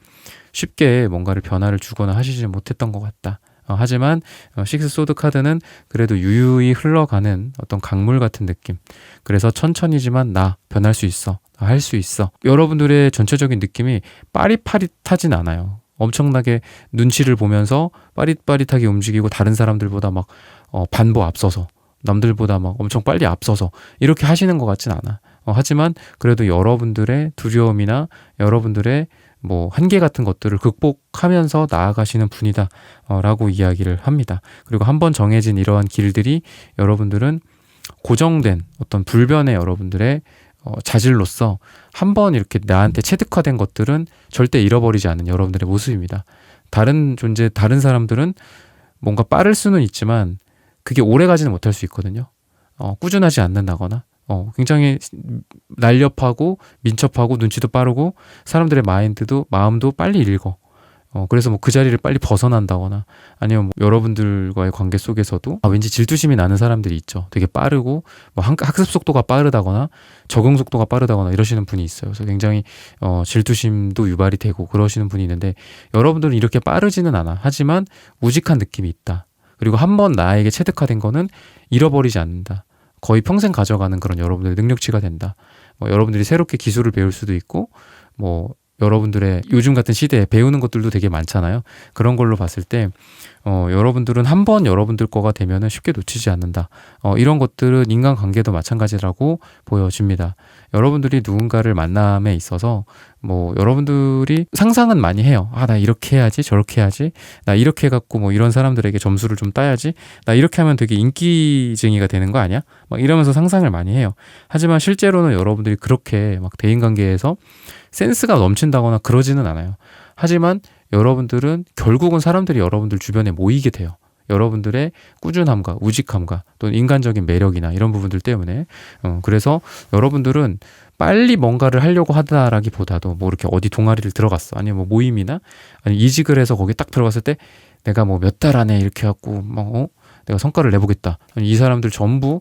쉽게 뭔가를 변화를 주거나 하시지 못했던 것 같다. 하지만 식스 소드 카드는 그래도 유유히 흘러가는 어떤 강물 같은 느낌. 그래서 천천히지만 나 변할 수 있어. 할 수 있어. 여러분들의 전체적인 느낌이 빠릿빠릿하진 않아요. 엄청나게 눈치를 보면서 빠릿빠릿하게 움직이고 다른 사람들보다 막 반보 앞서서 남들보다 막 엄청 빨리 앞서서 이렇게 하시는 것 같진 않아. 하지만 그래도 여러분들의 두려움이나 여러분들의 뭐 한계 같은 것들을 극복하면서 나아가시는 분이다 라고 이야기를 합니다. 그리고 한번 정해진 이러한 길들이 여러분들은 고정된 어떤 불변의 여러분들의 자질로서 한번 이렇게 나한테 체득화된 것들은 절대 잃어버리지 않는 여러분들의 모습입니다. 다른 사람들은 뭔가 빠를 수는 있지만 그게 오래 가지는 못할 수 있거든요. 꾸준하지 않는다거나 굉장히 날렵하고 민첩하고 눈치도 빠르고 사람들의 마음도 빨리 읽어. 그래서 뭐 그 자리를 빨리 벗어난다거나 아니면 뭐 여러분들과의 관계 속에서도 왠지 질투심이 나는 사람들이 있죠. 되게 빠르고 뭐 학습 속도가 빠르다거나 적응 속도가 빠르다거나 이러시는 분이 있어요. 그래서 굉장히 질투심도 유발이 되고 그러시는 분이 있는데 여러분들은 이렇게 빠르지는 않아. 하지만 우직한 느낌이 있다. 그리고 한번 나에게 체득화된 거는 잃어버리지 않는다. 거의 평생 가져가는 그런 여러분들의 능력치가 된다. 여러분들이 새롭게 기술을 배울 수도 있고 여러분들의 요즘 같은 시대에 배우는 것들도 되게 많잖아요. 그런 걸로 봤을 때 여러분들은 한 번 여러분들 거가 되면은 쉽게 놓치지 않는다. 이런 것들은 인간관계도 마찬가지라고 보여집니다. 여러분들이 누군가를 만남에 있어서 뭐 여러분들이 상상은 많이 해요. 나 이렇게 해야지, 저렇게 해야지, 나 이렇게 해갖고 뭐 이런 사람들에게 점수를 좀 따야지, 나 이렇게 하면 되게 인기쟁이가 되는 거 아니야? 막 이러면서 상상을 많이 해요. 하지만 실제로는 여러분들이 그렇게 막 대인관계에서 센스가 넘친다거나 그러지는 않아요. 하지만 여러분들은 결국은 사람들이 여러분들 주변에 모이게 돼요. 여러분들의 꾸준함과 우직함과 또는 인간적인 매력이나 이런 부분들 때문에 그래서 여러분들은 빨리 뭔가를 하려고 하다라기보다도 뭐 이렇게 어디 동아리를 들어갔어, 아니면 뭐 모임이나 아니면 이직을 해서 거기 딱 들어갔을 때 내가 뭐 몇 달 안에 이렇게 해갖고 내가 성과를 내보겠다, 이 사람들 전부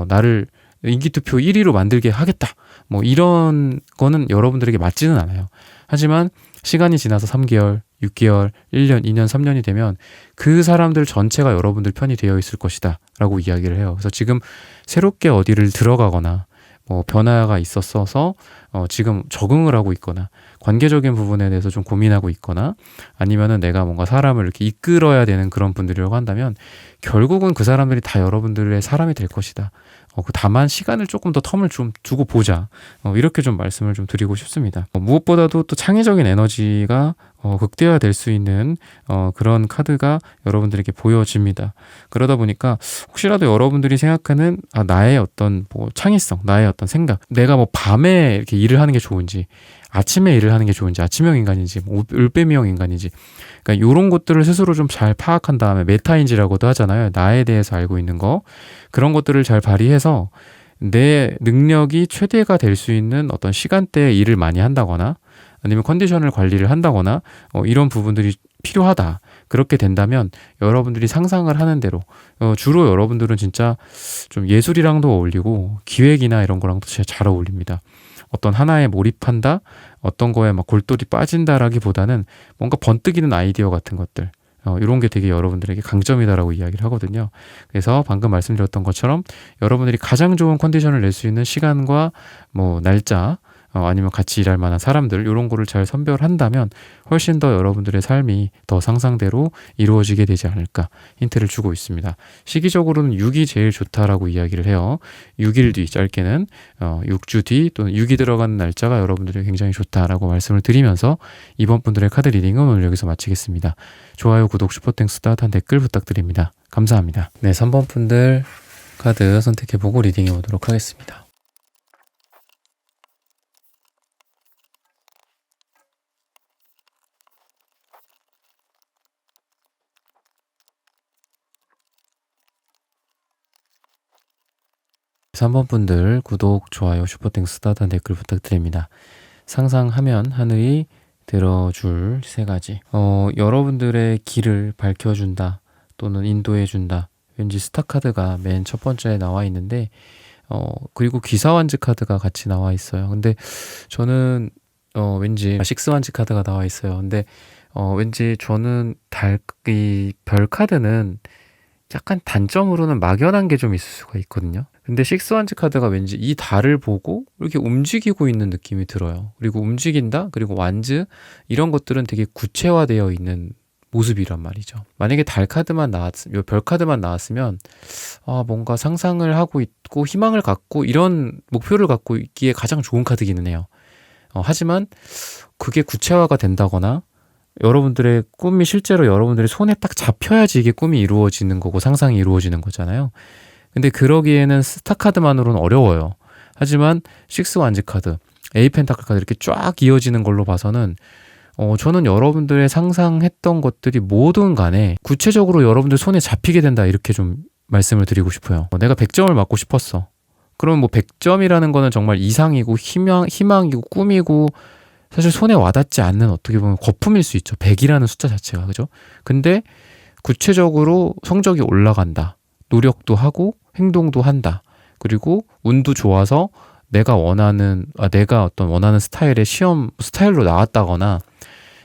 나를 인기투표 1위로 만들게 하겠다, 뭐 이런 거는 여러분들에게 맞지는 않아요. 하지만 시간이 지나서 3개월, 6개월, 1년, 2년, 3년이 되면 그 사람들 전체가 여러분들 편이 되어 있을 것이다 라고 이야기를 해요. 그래서 지금 새롭게 어디를 들어가거나 뭐 변화가 있었어서 지금 적응을 하고 있거나 관계적인 부분에 대해서 좀 고민하고 있거나 아니면은 내가 뭔가 사람을 이렇게 이끌어야 되는 그런 분들이라고 한다면 결국은 그 사람들이 다 여러분들의 사람이 될 것이다. 다만 시간을 조금 더 텀을 좀 두고 보자. 이렇게 좀 말씀을 좀 드리고 싶습니다. 무엇보다도 또 창의적인 에너지가 극대화될 수 있는 그런 카드가 여러분들에게 보여집니다. 그러다 보니까 혹시라도 여러분들이 생각하는 나의 어떤 뭐 창의성, 나의 어떤 생각, 내가 뭐 밤에 이렇게 일을 하는 게 좋은지, 아침에 일을 하는 게 좋은지, 아침형 인간인지, 뭐 올빼미형 인간인지, 그러니까 이런 것들을 스스로 좀 잘 파악한 다음에 메타인지라고도 하잖아요. 나에 대해서 알고 있는 거, 그런 것들을 잘 발휘해서 내 능력이 최대가 될 수 있는 어떤 시간대에 일을 많이 한다거나 아니면 컨디션을 관리를 한다거나 이런 부분들이 필요하다. 그렇게 된다면 여러분들이 상상을 하는 대로 주로 여러분들은 진짜 좀 예술이랑도 어울리고 기획이나 이런 거랑도 진짜 잘 어울립니다. 어떤 하나에 몰입한다, 어떤 거에 막 골똘히 빠진다라기보다는 뭔가 번뜩이는 아이디어 같은 것들, 이런 게 되게 여러분들에게 강점이다라고 이야기를 하거든요. 그래서 방금 말씀드렸던 것처럼 여러분들이 가장 좋은 컨디션을 낼 수 있는 시간과 뭐 날짜, 아니면 같이 일할 만한 사람들, 이런 거를 잘 선별한다면 훨씬 더 여러분들의 삶이 더 상상대로 이루어지게 되지 않을까 힌트를 주고 있습니다. 시기적으로는 6이 제일 좋다라고 이야기를 해요. 6일 뒤, 짧게는 6주 뒤 또는 6이 들어가는 날짜가 여러분들이 굉장히 좋다라고 말씀을 드리면서 이번 분들의 카드 리딩은 오늘 여기서 마치겠습니다. 좋아요, 구독, 슈퍼땡스, 따뜻한 댓글 부탁드립니다. 감사합니다. 네, 3번 분들 카드 선택해보고 리딩해 보도록 하겠습니다. 삼 번 분들 구독, 좋아요, 슈퍼땡스, 따뜻한 댓글 부탁드립니다. 상상하면 하늘이 들어줄 세 가지. 여러분들의 길을 밝혀준다 또는 인도해준다. 왠지 스타 카드가 맨 첫 번째에 나와 있는데 그리고 귀사완즈 카드가 같이 나와 있어요. 근데 저는 왠지 식스완즈 카드가 나와 있어요. 근데 왠지 저는 이 별 카드는 약간 단점으로는 막연한 게 좀 있을 수가 있거든요. 근데 식스완즈 카드가 왠지 이 달을 보고 이렇게 움직이고 있는 느낌이 들어요. 그리고 움직인다? 그리고 완즈? 이런 것들은 되게 구체화되어 있는 모습이란 말이죠. 만약에 달 카드만 별 카드만 나왔으면 뭔가 상상을 하고 있고 희망을 갖고 이런 목표를 갖고 있기에 가장 좋은 카드기는 해요. 하지만 그게 구체화가 된다거나 여러분들의 꿈이 실제로 여러분들의 손에 딱 잡혀야지 이게 꿈이 이루어지는 거고 상상이 이루어지는 거잖아요. 근데 그러기에는 스타 카드만으로는 어려워요. 하지만 식스 완즈 카드, 에이 펜타클 카드 이렇게 쫙 이어지는 걸로 봐서는 저는 여러분들의 상상했던 것들이 뭐든 간에 구체적으로 여러분들 손에 잡히게 된다, 이렇게 좀 말씀을 드리고 싶어요. 내가 100점을 맞고 싶었어. 그럼 뭐 100점이라는 거는 정말 이상이고 희망이고 꿈이고 사실 손에 와닿지 않는 어떻게 보면 거품일 수 있죠. 100이라는 숫자 자체가. 그죠? 근데 구체적으로 성적이 올라간다. 노력도 하고 행동도 한다. 그리고 운도 좋아서 내가 원하는 스타일의 시험 스타일로 나왔다거나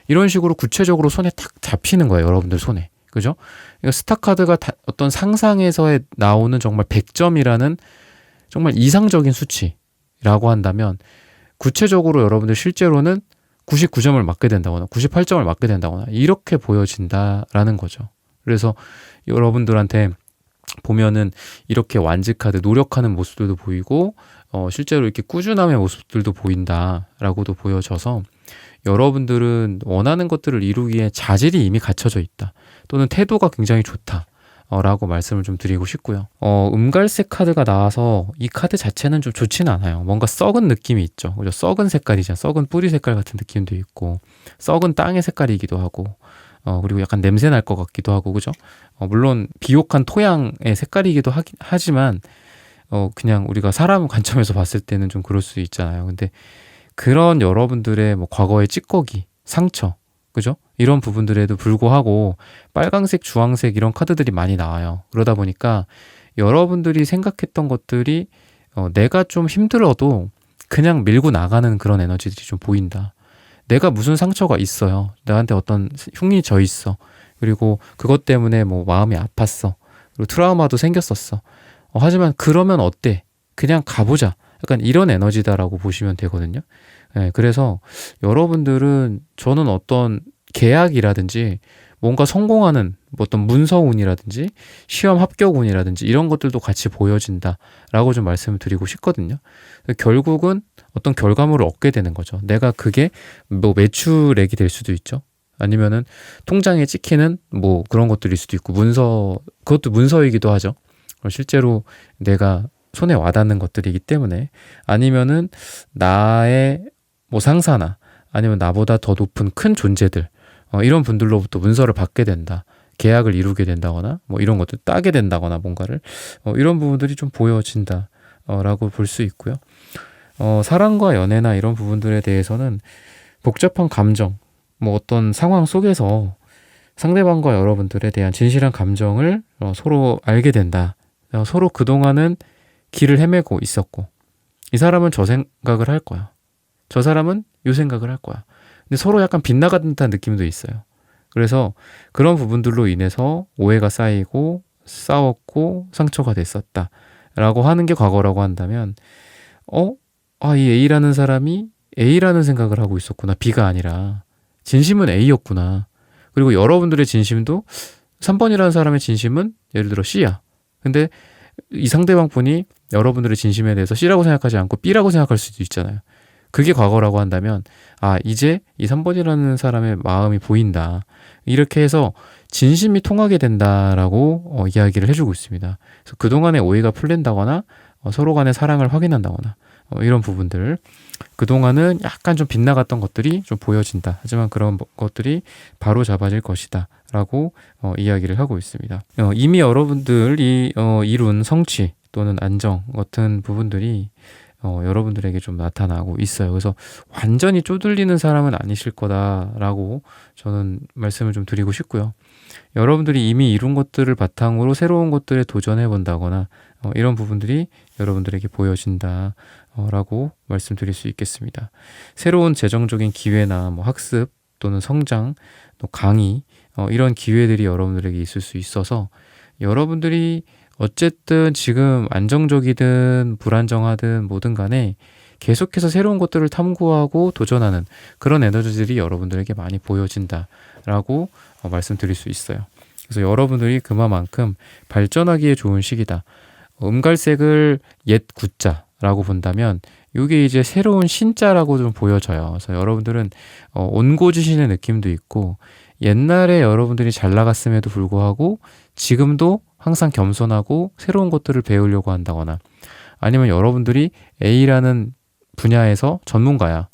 이런 식으로 구체적으로 손에 탁 잡히는 거예요. 여러분들 손에. 그죠? 그러니까 스타 카드가 어떤 상상에서 나오는 정말 100점이라는 정말 이상적인 수치라고 한다면 구체적으로 여러분들 실제로는 99점을 맞게 된다거나 98점을 맞게 된다거나 이렇게 보여진다라는 거죠. 그래서 여러분들한테 보면은 이렇게 완직하되 노력하는 모습들도 보이고 실제로 이렇게 꾸준함의 모습들도 보인다라고도 보여져서 여러분들은 원하는 것들을 이루기에 자질이 이미 갖춰져 있다. 또는 태도가 굉장히 좋다. 라고 말씀을 좀 드리고 싶고요. 음갈색 카드가 나와서 이 카드 자체는 좀 좋지는 않아요. 뭔가 썩은 느낌이 있죠. 그죠? 썩은 색깔이죠. 썩은 뿌리 색깔 같은 느낌도 있고, 썩은 땅의 색깔이기도 하고, 그리고 약간 냄새 날 것 같기도 하고, 그죠? 물론 비옥한 토양의 색깔이기도 하지만, 그냥 우리가 사람 관점에서 봤을 때는 좀 그럴 수 있잖아요. 근데 그런 여러분들의 뭐 과거의 찌꺼기, 상처, 그죠? 이런 부분들에도 불구하고 빨강색, 주황색 이런 카드들이 많이 나와요. 그러다 보니까 여러분들이 생각했던 것들이 내가 좀 힘들어도 그냥 밀고 나가는 그런 에너지들이 좀 보인다. 내가 무슨 상처가 있어요. 나한테 어떤 흉이 져 있어. 그리고 그것 때문에 뭐 마음이 아팠어. 그리고 트라우마도 생겼었어. 하지만 그러면 어때? 그냥 가보자. 약간 이런 에너지다라고 보시면 되거든요. 네, 그래서 여러분들은 저는 어떤 계약이라든지 뭔가 성공하는 어떤 문서운이라든지 시험 합격운이라든지 이런 것들도 같이 보여진다라고 좀 말씀을 드리고 싶거든요. 결국은 어떤 결과물을 얻게 되는 거죠. 내가 그게 뭐 매출액이 될 수도 있죠. 아니면은 통장에 찍히는 뭐 그런 것들일 수도 있고 그것도 문서이기도 하죠. 실제로 내가 손에 와닿는 것들이기 때문에 아니면은 나의 뭐 상사나 아니면 나보다 더 높은 큰 존재들 이런 분들로부터 문서를 받게 된다. 계약을 이루게 된다거나 뭐 이런 것들 따게 된다거나 뭔가를 이런 부분들이 좀 보여진다 라고 볼 수 있고요. 사랑과 연애나 이런 부분들에 대해서는 복잡한 감정 뭐 어떤 상황 속에서 상대방과 여러분들에 대한 진실한 감정을 서로 알게 된다. 서로 그동안은 길을 헤매고 있었고 이 사람은 저 생각을 할 거야. 저 사람은 요 생각을 할 거야. 근데 서로 약간 빗나간 듯한 느낌도 있어요. 그래서 그런 부분들로 인해서 오해가 쌓이고 싸웠고 상처가 됐었다. 라고 하는 게 과거라고 한다면 이 A라는 사람이 A라는 생각을 하고 있었구나. B가 아니라 진심은 A였구나. 그리고 여러분들의 진심도 3번이라는 사람의 진심은 예를 들어 C야. 근데 이 상대방 분이 여러분들의 진심에 대해서 C라고 생각하지 않고 B라고 생각할 수도 있잖아요. 그게 과거라고 한다면 이제 이 3번이라는 사람의 마음이 보인다. 이렇게 해서 진심이 통하게 된다라고 이야기를 해주고 있습니다. 그래서 그동안의 오해가 풀린다거나 서로 간의 사랑을 확인한다거나 이런 부분들 그동안은 약간 좀 빗나갔던 것들이 좀 보여진다. 하지만 그런 것들이 바로 잡아질 것이다 라고 이야기를 하고 있습니다. 이미 여러분들이 이룬 성취 또는 안정 같은 부분들이 여러분들에게 좀 나타나고 있어요. 그래서 완전히 쪼들리는 사람은 아니실 거다라고 저는 말씀을 좀 드리고 싶고요. 여러분들이 이미 이룬 것들을 바탕으로 새로운 것들에 도전해 본다거나 이런 부분들이 여러분들에게 보여진다라고 말씀드릴 수 있겠습니다. 새로운 재정적인 기회나 뭐 학습 또는 성장, 또 강의 이런 기회들이 여러분들에게 있을 수 있어서 여러분들이 어쨌든 지금 안정적이든 불안정하든 뭐든 간에 계속해서 새로운 것들을 탐구하고 도전하는 그런 에너지들이 여러분들에게 많이 보여진다라고 말씀드릴 수 있어요. 그래서 여러분들이 그만큼 발전하기에 좋은 시기다. 음갈색을 옛 구자라고 본다면 이게 이제 새로운 신자라고 좀 보여져요. 그래서 여러분들은 온고지신의 느낌도 있고 옛날에 여러분들이 잘 나갔음에도 불구하고 지금도 항상 겸손하고 새로운 것들을 배우려고 한다거나 아니면 여러분들이 A라는 분야에서 전문가야.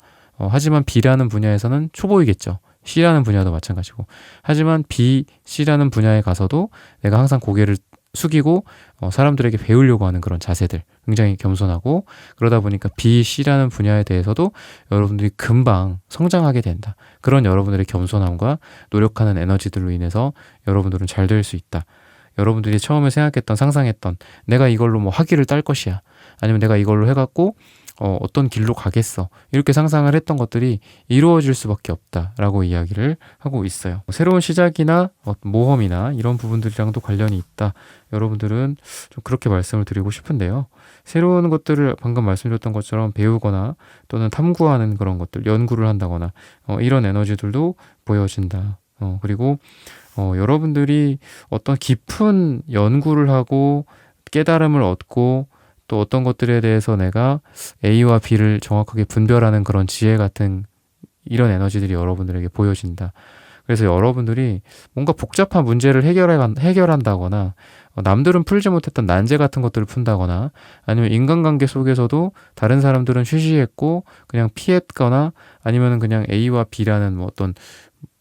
하지만 B라는 분야에서는 초보이겠죠. C라는 분야도 마찬가지고. 하지만 B, C라는 분야에 가서도 내가 항상 고개를 숙이고 사람들에게 배우려고 하는 그런 자세들 굉장히 겸손하고 그러다 보니까 B, C라는 분야에 대해서도 여러분들이 금방 성장하게 된다. 그런 여러분들의 겸손함과 노력하는 에너지들로 인해서 여러분들은 잘 될 수 있다. 여러분들이 처음에 생각했던 상상했던 내가 이걸로 뭐 학위를 딸 것이야. 아니면 내가 이걸로 해갖고 어떤 길로 가겠어. 이렇게 상상을 했던 것들이 이루어질 수밖에 없다라고 이야기를 하고 있어요. 새로운 시작이나 모험이나 이런 부분들이랑도 관련이 있다. 여러분들은 좀 그렇게 말씀을 드리고 싶은데요. 새로운 것들을 방금 말씀드렸던 것처럼 배우거나 또는 탐구하는 그런 것들, 연구를 한다거나 이런 에너지들도 보여진다. 그리고 여러분들이 어떤 깊은 연구를 하고 깨달음을 얻고 또 어떤 것들에 대해서 내가 A와 B를 정확하게 분별하는 그런 지혜 같은 이런 에너지들이 여러분들에게 보여진다. 그래서 여러분들이 뭔가 복잡한 문제를 해결한다거나 남들은 풀지 못했던 난제 같은 것들을 푼다거나 아니면 인간관계 속에서도 다른 사람들은 쉬쉬했고 그냥 피했거나 아니면 그냥 A와 B라는 뭐 어떤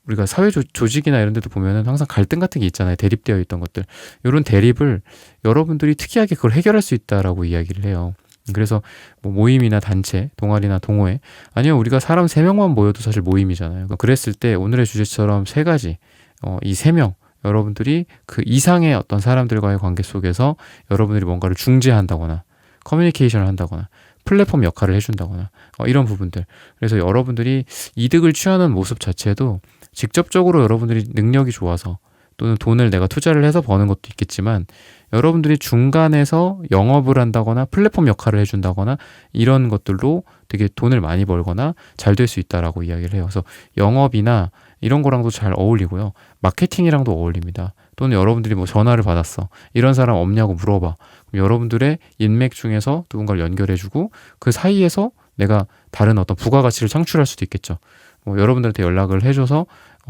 우리가 사회 조직이나 이런 데도 보면은 항상 갈등 같은 게 있잖아요. 대립되어 있던 것들. 이런 대립을 여러분들이 특이하게 그걸 해결할 수 있다라고 이야기를 해요. 그래서 뭐 모임이나 단체, 동아리나 동호회 아니면 우리가 사람 3명만 모여도 사실 모임이잖아요. 그랬을 때 오늘의 주제처럼 3가지 이 3명 여러분들이 그 이상의 어떤 사람들과의 관계 속에서 여러분들이 뭔가를 중재한다거나 커뮤니케이션을 한다거나 플랫폼 역할을 해준다거나 이런 부분들. 그래서 여러분들이 이득을 취하는 모습 자체도 직접적으로 여러분들이 능력이 좋아서 또는 돈을 내가 투자를 해서 버는 것도 있겠지만 여러분들이 중간에서 영업을 한다거나 플랫폼 역할을 해준다거나 이런 것들로 되게 돈을 많이 벌거나 잘 될 수 있다라고 이야기를 해요. 그래서 영업이나 이런 거랑도 잘 어울리고요. 마케팅이랑도 어울립니다. 또는 여러분들이 뭐 전화를 받았어. 이런 사람 없냐고 물어봐. 그럼 여러분들의 인맥 중에서 누군가를 연결해주고 그 사이에서 내가 다른 어떤 부가가치를 창출할 수도 있겠죠. 뭐 여러분들한테 연락을 해줘서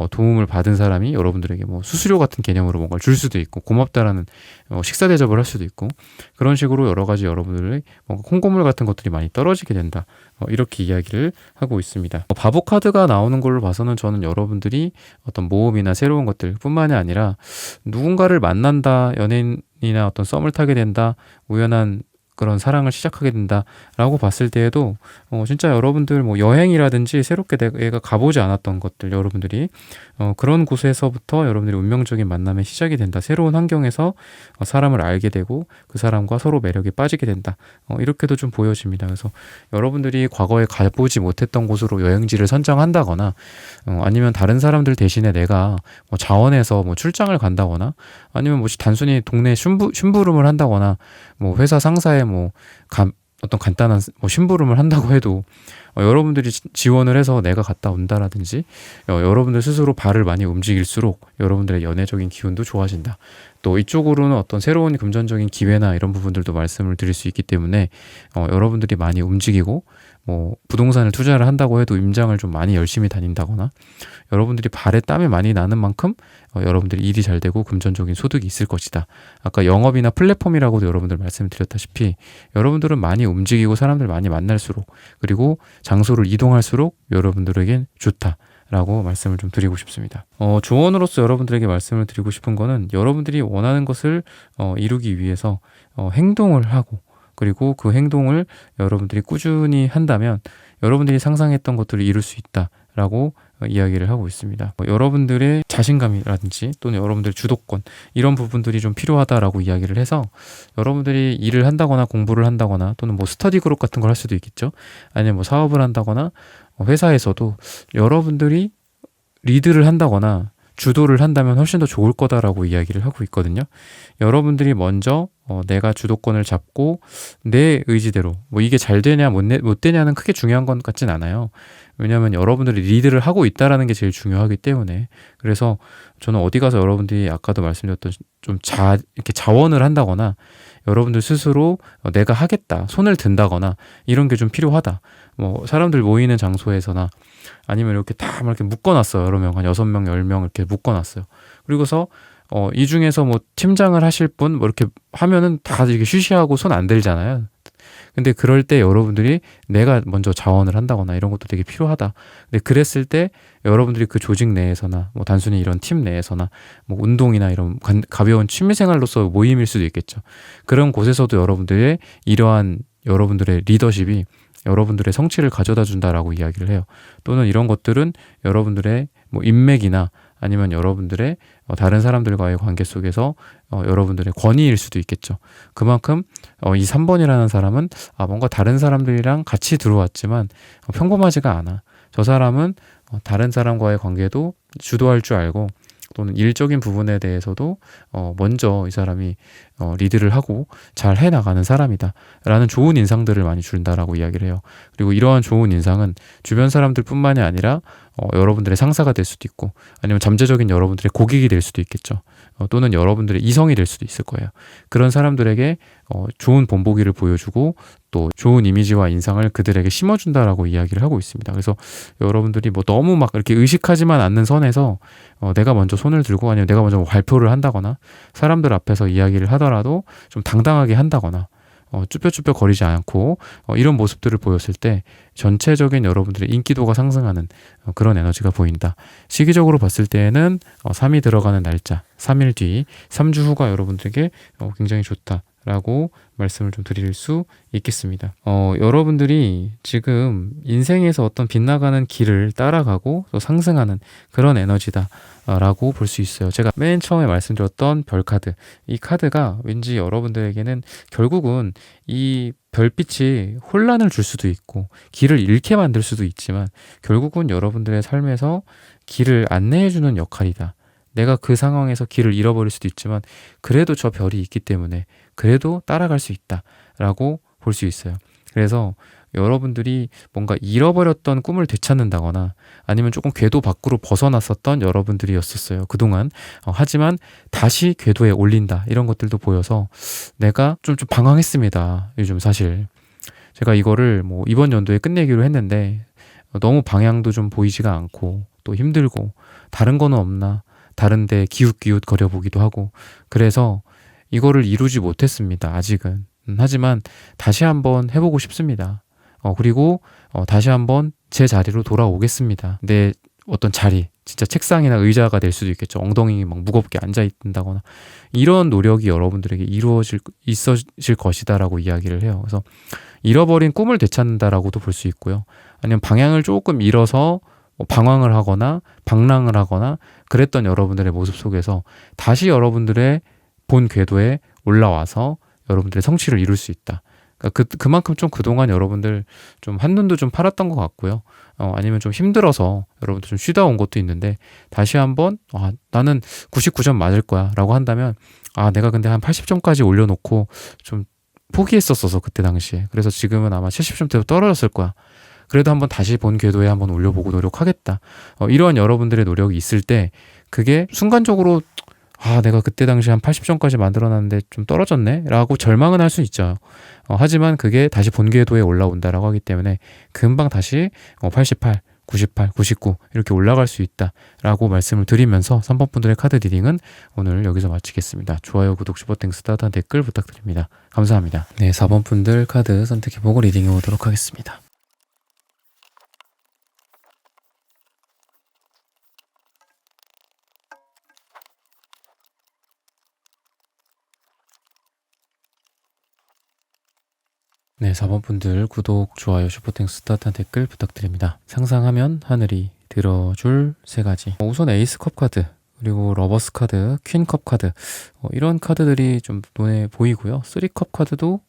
도움을 받은 사람이 여러분들에게 뭐 수수료 같은 개념으로 뭔가를 줄 수도 있고 고맙다라는 식사 대접을 할 수도 있고 그런 식으로 여러 가지 여러분들의 뭔가 콩고물 같은 것들이 많이 떨어지게 된다. 이렇게 이야기를 하고 있습니다. 바보 카드가 나오는 걸로 봐서는 저는 여러분들이 어떤 모험이나 새로운 것들 뿐만이 아니라 누군가를 만난다, 연예인이나 어떤 썸을 타게 된다, 우연한 그런 사랑을 시작하게 된다라고 봤을 때에도 진짜 여러분들 뭐 여행이라든지 새롭게 내가 가보지 않았던 것들 여러분들이 그런 곳에서부터 여러분들이 운명적인 만남의 시작이 된다. 새로운 환경에서 사람을 알게 되고 그 사람과 서로 매력에 빠지게 된다. 이렇게도 좀 보여집니다. 그래서 여러분들이 과거에 가보지 못했던 곳으로 여행지를 선정한다거나 아니면 다른 사람들 대신에 내가 뭐 자원해서 뭐 출장을 간다거나 아니면 뭐 단순히 동네 심부름을 한다거나 뭐 회사 상사의 어떤 간단한 뭐 심부름을 한다고 해도 여러분들이 지원을 해서 내가 갔다 온다라든지 여러분들 스스로 발을 많이 움직일수록 여러분들의 연애적인 기운도 좋아진다. 또 이쪽으로는 어떤 새로운 금전적인 기회나 이런 부분들도 말씀을 드릴 수 있기 때문에 여러분들이 많이 움직이고 뭐 부동산을 투자를 한다고 해도 임장을 좀 많이 열심히 다닌다거나 여러분들이 발에 땀이 많이 나는 만큼 여러분들이 일이 잘 되고 금전적인 소득이 있을 것이다. 아까 영업이나 플랫폼이라고도 여러분들 말씀드렸다시피 여러분들은 많이 움직이고 사람들 많이 만날수록 그리고 장소를 이동할수록 여러분들에겐 좋다. 라고 말씀을 좀 드리고 싶습니다. 조언으로서 여러분들에게 말씀을 드리고 싶은 거는 여러분들이 원하는 것을 이루기 위해서 행동을 하고 그리고 그 행동을 여러분들이 꾸준히 한다면 여러분들이 상상했던 것들을 이룰 수 있다라고 이야기를 하고 있습니다. 여러분들의 자신감이라든지 또는 여러분들의 주도권 이런 부분들이 좀 필요하다라고 이야기를 해서 여러분들이 일을 한다거나 공부를 한다거나 또는 뭐 스터디 그룹 같은 걸 할 수도 있겠죠. 아니면 뭐 사업을 한다거나 회사에서도 여러분들이 리드를 한다거나 주도를 한다면 훨씬 더 좋을 거다라고 이야기를 하고 있거든요. 여러분들이 먼저 내가 주도권을 잡고 내 의지대로 뭐 이게 잘 되냐 못 되냐는 크게 중요한 것 같진 않아요. 왜냐하면 여러분들이 리드를 하고 있다라는 게 제일 중요하기 때문에 그래서 저는 어디 가서 여러분들이 아까도 말씀드렸던 좀 이렇게 자원을 한다거나 여러분들 스스로 내가 하겠다 손을 든다거나 이런 게 좀 필요하다. 뭐 사람들 모이는 장소에서나 아니면 이렇게 다 이렇게 묶어놨어요. 여러 명 한 6명 10명 이렇게 묶어놨어요. 그리고서 이 중에서 뭐 팀장을 하실 분 뭐 이렇게 하면은 다 이렇게 쉬쉬하고 손 안 들잖아요. 근데 그럴 때 여러분들이 내가 먼저 자원을 한다거나 이런 것도 되게 필요하다. 근데 그랬을 때 여러분들이 그 조직 내에서나 뭐 단순히 이런 팀 내에서나 뭐 운동이나 이런 가벼운 취미생활로서 모임일 수도 있겠죠. 그런 곳에서도 여러분들의 이러한 여러분들의 리더십이 여러분들의 성취를 가져다 준다라고 이야기를 해요. 또는 이런 것들은 여러분들의 뭐 인맥이나 아니면 여러분들의 다른 사람들과의 관계 속에서 여러분들의 권위일 수도 있겠죠. 그만큼 이 3번이라는 사람은 뭔가 다른 사람들이랑 같이 들어왔지만 평범하지가 않아. 저 사람은 다른 사람과의 관계도 주도할 줄 알고 또는 일적인 부분에 대해서도 먼저 이 사람이 리드를 하고 잘 해나가는 사람이다 라는 좋은 인상들을 많이 준다라고 이야기를 해요. 그리고 이러한 좋은 인상은 주변 사람들 뿐만이 아니라 여러분들의 상사가 될 수도 있고 아니면 잠재적인 여러분들의 고객이 될 수도 있겠죠. 또는 여러분들의 이성이 될 수도 있을 거예요. 그런 사람들에게 좋은 본보기를 보여주고 또 좋은 이미지와 인상을 그들에게 심어준다라고 이야기를 하고 있습니다. 그래서 여러분들이 뭐 너무 막 이렇게 의식하지만 않는 선에서 내가 먼저 손을 들고 아니면 내가 먼저 뭐 발표를 한다거나 사람들 앞에서 이야기를 하더라도 좀 당당하게 한다거나 쭈뼛쭈뼛 거리지 않고 이런 모습들을 보였을 때 전체적인 여러분들의 인기도가 상승하는 그런 에너지가 보인다. 시기적으로 봤을 때에는 3이 들어가는 날짜, 3일 뒤, 3주 후가 여러분들에게 굉장히 좋다라고 말씀을 좀 드릴 수 있겠습니다. 여러분들이 지금 인생에서 어떤 빗나가는 길을 따라가고 또 상승하는 그런 에너지다 라고 볼 수 있어요. 제가 맨 처음에 말씀드렸던 별카드, 이 카드가 왠지 여러분들에게는 결국은 이 별빛이 혼란을 줄 수도 있고 길을 잃게 만들 수도 있지만 결국은 여러분들의 삶에서 길을 안내해주는 역할이다. 내가 그 상황에서 길을 잃어버릴 수도 있지만 그래도 저 별이 있기 때문에 그래도 따라갈 수 있다 라고 볼 수 있어요. 그래서 여러분들이 뭔가 잃어버렸던 꿈을 되찾는다거나 아니면 조금 궤도 밖으로 벗어났었던 여러분들이었었어요. 그동안. 하지만 다시 궤도에 올린다. 이런 것들도 보여서 내가 좀 방황했습니다. 요즘 사실. 제가 이거를 뭐 이번 연도에 끝내기로 했는데 너무 방향도 좀 보이지가 않고 또 힘들고 다른 거는 없나 다른데 기웃기웃 거려보기도 하고 그래서 이거를 이루지 못했습니다. 아직은. 하지만 다시 한번 해보고 싶습니다. 그리고 다시 한번 제 자리로 돌아오겠습니다. 내 어떤 자리, 진짜 책상이나 의자가 될 수도 있겠죠. 엉덩이 막 무겁게 앉아있다거나 이런 노력이 여러분들에게 있으실 것이다라고 이야기를 해요. 그래서 잃어버린 꿈을 되찾는다라고도 볼 수 있고요. 아니면 방향을 조금 잃어서 방황을 하거나 방랑을 하거나 그랬던 여러분들의 모습 속에서 다시 여러분들의 본 궤도에 올라와서 여러분들의 성취를 이룰 수 있다. 그러니까 그만큼 좀 그동안 여러분들 좀 한눈도 좀 팔았던 것 같고요. 아니면 좀 힘들어서 여러분들 좀 쉬다 온 것도 있는데 다시 한번 나는 99점 맞을 거야 라고 한다면 내가 근데 한 80점까지 올려놓고 좀 포기했었어서 그때 당시에 그래서 지금은 아마 70점대로 떨어졌을 거야. 그래도 한번 다시 본 궤도에 한번 올려보고 노력하겠다. 이러한 여러분들의 노력이 있을 때 그게 순간적으로 내가 그때 당시 한 80점까지 만들어놨는데 좀 떨어졌네? 라고 절망은 할 수 있죠. 하지만 그게 다시 본 궤도에 올라온다라고 하기 때문에 금방 다시 88, 98, 99 이렇게 올라갈 수 있다라고 말씀을 드리면서 3번 분들의 카드 리딩은 오늘 여기서 마치겠습니다. 좋아요, 구독, 슈퍼땡스, 따뜻한 댓글 부탁드립니다. 감사합니다. 네, 4번 분들 카드 선택해보고 리딩해 보도록 하겠습니다. 네, 4번 분들 구독, 좋아요, 슈퍼땡스, 따뜻한 댓글 부탁드립니다. 상상하면 하늘이 들어줄 세 가지. 우선 에이스컵 카드, 그리고 러버스 카드, 퀸컵 카드 이런 카드들이 좀 눈에 보이고요. 3컵 카드도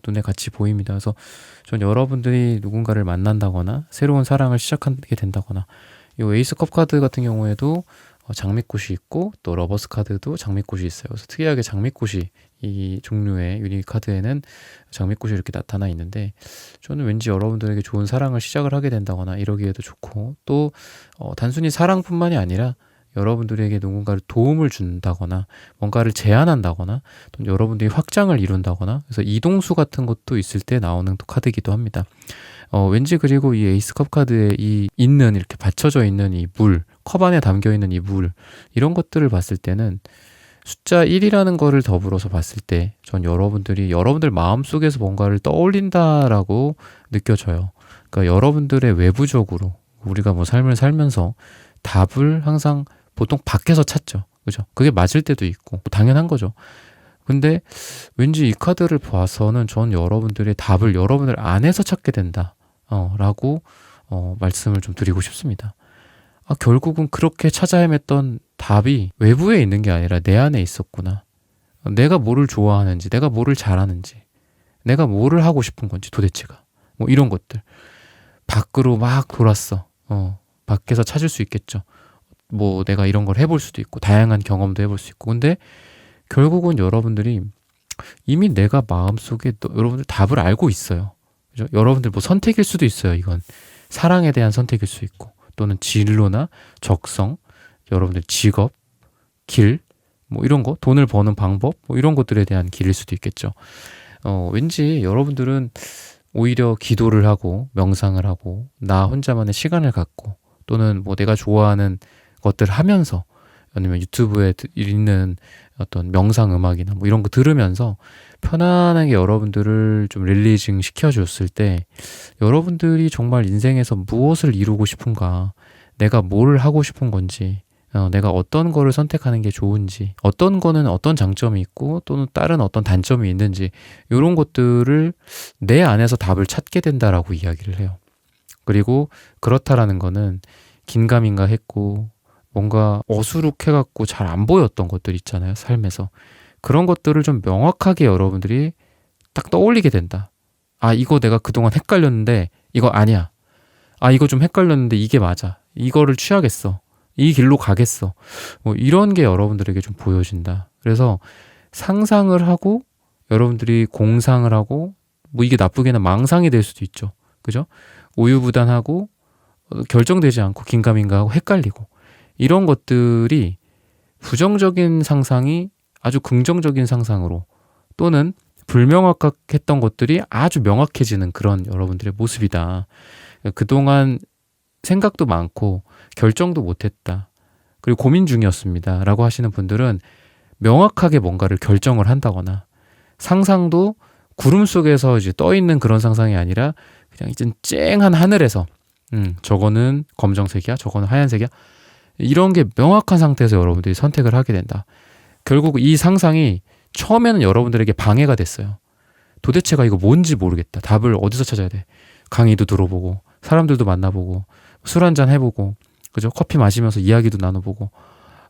눈에 같이 보입니다. 그래서 전 여러분들이 누군가를 만난다거나 새로운 사랑을 시작하게 된다거나 이 에이스컵 카드 같은 경우에도 장미꽃이 있고 또 러버스 카드도 장미꽃이 있어요. 그래서 특이하게 장미꽃이 이 종류의 유닛 카드에는 장미꽃이 이렇게 나타나 있는데 저는 왠지 여러분들에게 좋은 사랑을 시작을 하게 된다거나 이러기에도 좋고 또 단순히 사랑뿐만이 아니라 여러분들에게 누군가를 도움을 준다거나 뭔가를 제안한다거나 또 여러분들이 확장을 이룬다거나 그래서 이동수 같은 것도 있을 때 나오는 또 카드이기도 합니다. 왠지 그리고 이 에이스컵 카드에 있는 이렇게 받쳐져 있는 이 물, 컵 안에 담겨 있는 이 물 이런 것들을 봤을 때는 숫자 1이라는 거를 더불어서 봤을 때 전 여러분들 마음속에서 뭔가를 떠올린다라고 느껴져요. 그러니까 여러분들의 외부적으로 우리가 뭐 삶을 살면서 답을 항상 보통 밖에서 찾죠. 그죠? 그게 맞을 때도 있고 당연한 거죠. 근데 왠지 이 카드를 봐서는 전 여러분들의 답을 여러분들 안에서 찾게 된다. 라고 말씀을 좀 드리고 싶습니다. 결국은 그렇게 찾아 헤맸던 답이 외부에 있는 게 아니라 내 안에 있었구나. 내가 뭐를 좋아하는지, 내가 뭐를 잘하는지, 내가 뭐를 하고 싶은 건지 도대체가. 뭐 이런 것들. 밖으로 막 돌았어. 밖에서 찾을 수 있겠죠. 뭐 내가 이런 걸 해볼 수도 있고 다양한 경험도 해볼 수 있고 근데 결국은 여러분들이 이미 내가 마음속에 여러분들 답을 알고 있어요. 그죠? 여러분들 뭐 선택일 수도 있어요. 이건 사랑에 대한 선택일 수 있고 또는 진로나 적성, 여러분들 직업, 길, 뭐 이런 거, 돈을 버는 방법, 뭐 이런 것들에 대한 길일 수도 있겠죠. 왠지 여러분들은 오히려 기도를 하고 명상을 하고 나 혼자만의 시간을 갖고 또는 뭐 내가 좋아하는 것들을 하면서 아니면 유튜브에 있는 어떤 명상 음악이나 뭐 이런 거 들으면서 편안하게 여러분들을 좀 릴리징 시켜줬을 때 여러분들이 정말 인생에서 무엇을 이루고 싶은가, 내가 뭘 하고 싶은 건지, 내가 어떤 거를 선택하는 게 좋은지, 어떤 거는 어떤 장점이 있고 또는 다른 어떤 단점이 있는지 이런 것들을 내 안에서 답을 찾게 된다라고 이야기를 해요. 그리고 그렇다라는 거는 긴가민가 했고 뭔가 어수룩해갖고 잘 안 보였던 것들 있잖아요, 삶에서. 그런 것들을 좀 명확하게 여러분들이 딱 떠올리게 된다. 아, 이거 내가 그동안 헷갈렸는데 이거 아니야. 아, 이거 좀 헷갈렸는데 이게 맞아. 이거를 취하겠어. 이 길로 가겠어. 뭐 이런 게 여러분들에게 좀 보여진다. 그래서 상상을 하고 여러분들이 공상을 하고 뭐 이게 나쁘게는 망상이 될 수도 있죠. 그죠? 우유부단하고 결정되지 않고 긴가민가하고 헷갈리고 이런 것들이 부정적인 상상이 아주 긍정적인 상상으로 또는 불명확했던 것들이 아주 명확해지는 그런 여러분들의 모습이다. 그동안 생각도 많고 결정도 못했다. 그리고 고민 중이었습니다. 라고 하시는 분들은 명확하게 뭔가를 결정을 한다거나 상상도 구름 속에서 이제 떠 있는 그런 상상이 아니라 그냥 이제 쨍한 하늘에서 저거는 검정색이야, 저거는 하얀색이야. 이런 게 명확한 상태에서 여러분들이 선택을 하게 된다. 결국 이 상상이 처음에는 여러분들에게 방해가 됐어요. 도대체가 이거 뭔지 모르겠다. 답을 어디서 찾아야 돼? 강의도 들어보고 사람들도 만나보고 술 한잔 해보고 그죠? 커피 마시면서 이야기도 나눠보고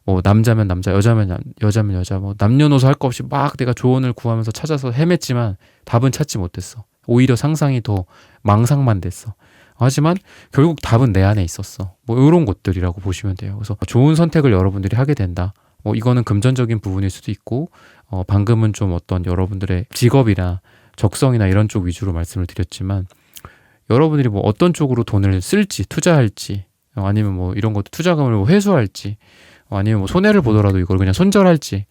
뭐 남자면 남자, 여자면 여자, 뭐 남녀노소 할 거 없이 막 내가 조언을 구하면서 찾아서 헤맸지만 답은 찾지 못했어. 오히려 상상이 더 망상만 됐어. 하지만 결국 답은 내 안에 있었어. 뭐 이런 것들이라고 보시면 돼요. 그래서 좋은 선택을 여러분들이 하게 된다. 뭐 이거는 금전적인 부분일 수도 있고 방금은 좀 어떤 여러분들의 직업이나 적성이나 이런 쪽 위주로 말씀을 드렸지만 여러분들이 뭐 어떤 쪽으로 돈을 쓸지, 투자할지 아니면 뭐 이런 것도 투자금을 뭐 회수할지 아니면 뭐 손해를 보더라도 이걸 그냥 손절할지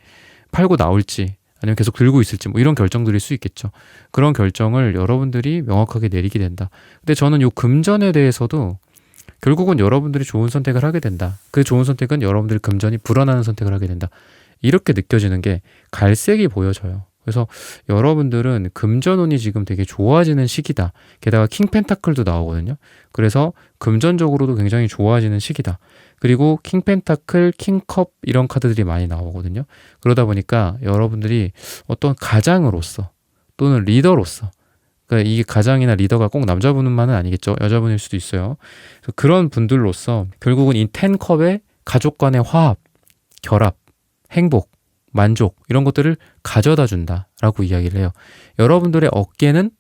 팔고 나올지 아니면 계속 들고 있을지 뭐 이런 결정들일 수 있겠죠. 그런 결정을 여러분들이 명확하게 내리게 된다. 근데 저는 요 금전에 대해서도 결국은 여러분들이 좋은 선택을 하게 된다. 그 좋은 선택은 여러분들이 금전이 불어나는 선택을 하게 된다. 이렇게 느껴지는 게 갈색이 보여져요. 그래서 여러분들은 금전운이 지금 되게 좋아지는 시기다. 게다가 킹 펜타클도 나오거든요. 그래서 금전적으로도 굉장히 좋아지는 시기다. 그리고 킹 펜타클, 킹컵 이런 카드들이 많이 나오거든요. 그러다 보니까 여러분들이 어떤 가장으로서 또는 리더로서 그러니까 이게 가장이나 리더가 꼭 남자분만은 아니겠죠. 여자분일 수도 있어요. 그래서 그런 분들로서 결국은 이 10컵의 가족 간의 화합, 결합, 행복, 만족 이런 것들을 가져다 준다라고 이야기를 해요. 여러분들의 어깨는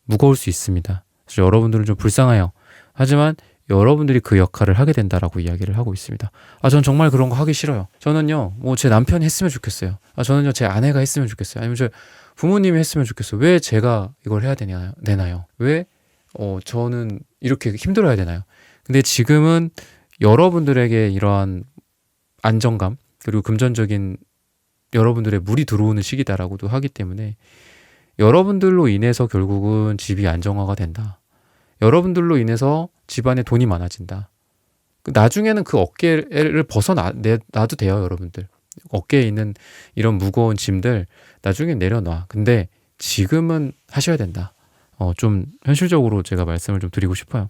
무거울 수 있습니다. 그래서 여러분들은 좀 불쌍해요. 하지만 여러분들이 그 역할을 하게 된다라고 이야기를 하고 있습니다. 전 정말 그런 거 하기 싫어요. 저는요, 뭐 제 남편이 했으면 좋겠어요. 저는요, 제 아내가 했으면 좋겠어요. 아니면 저 부모님이 했으면 좋겠어요. 왜 제가 이걸 해야 되나요? 왜 저는 이렇게 힘들어야 되나요? 근데 지금은 여러분들에게 이러한 안정감 그리고 금전적인 여러분들의 물이 들어오는 시기다라고도 하기 때문에 여러분들로 인해서 결국은 집이 안정화가 된다. 여러분들로 인해서 집안에 돈이 많아진다. 나중에는 그 어깨를 벗어나도 돼요, 여러분들. 어깨에 있는 이런 무거운 짐들 나중에 내려놔. 근데 지금은 하셔야 된다. 좀 현실적으로 제가 말씀을 좀 드리고 싶어요.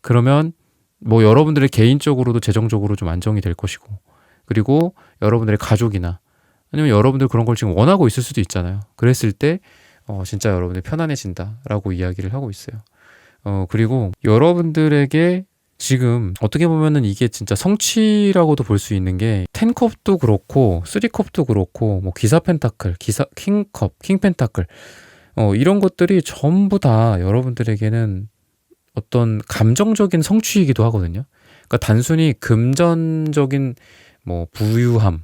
그러면 뭐 여러분들의 개인적으로도 재정적으로 좀 안정이 될 것이고 그리고 여러분들의 가족이나 아니면 여러분들 그런 걸 지금 원하고 있을 수도 있잖아요. 그랬을 때 진짜 여러분들이 편안해진다라고 이야기를 하고 있어요. 그리고 여러분들에게 지금 어떻게 보면은 이게 진짜 성취라고도 볼 수 있는 게 10컵도 그렇고 3컵도 그렇고 뭐 기사 펜타클, 킹컵, 킹 펜타클 이런 것들이 전부 다 여러분들에게는 어떤 감정적인 성취이기도 하거든요. 그러니까 단순히 금전적인 뭐 부유함,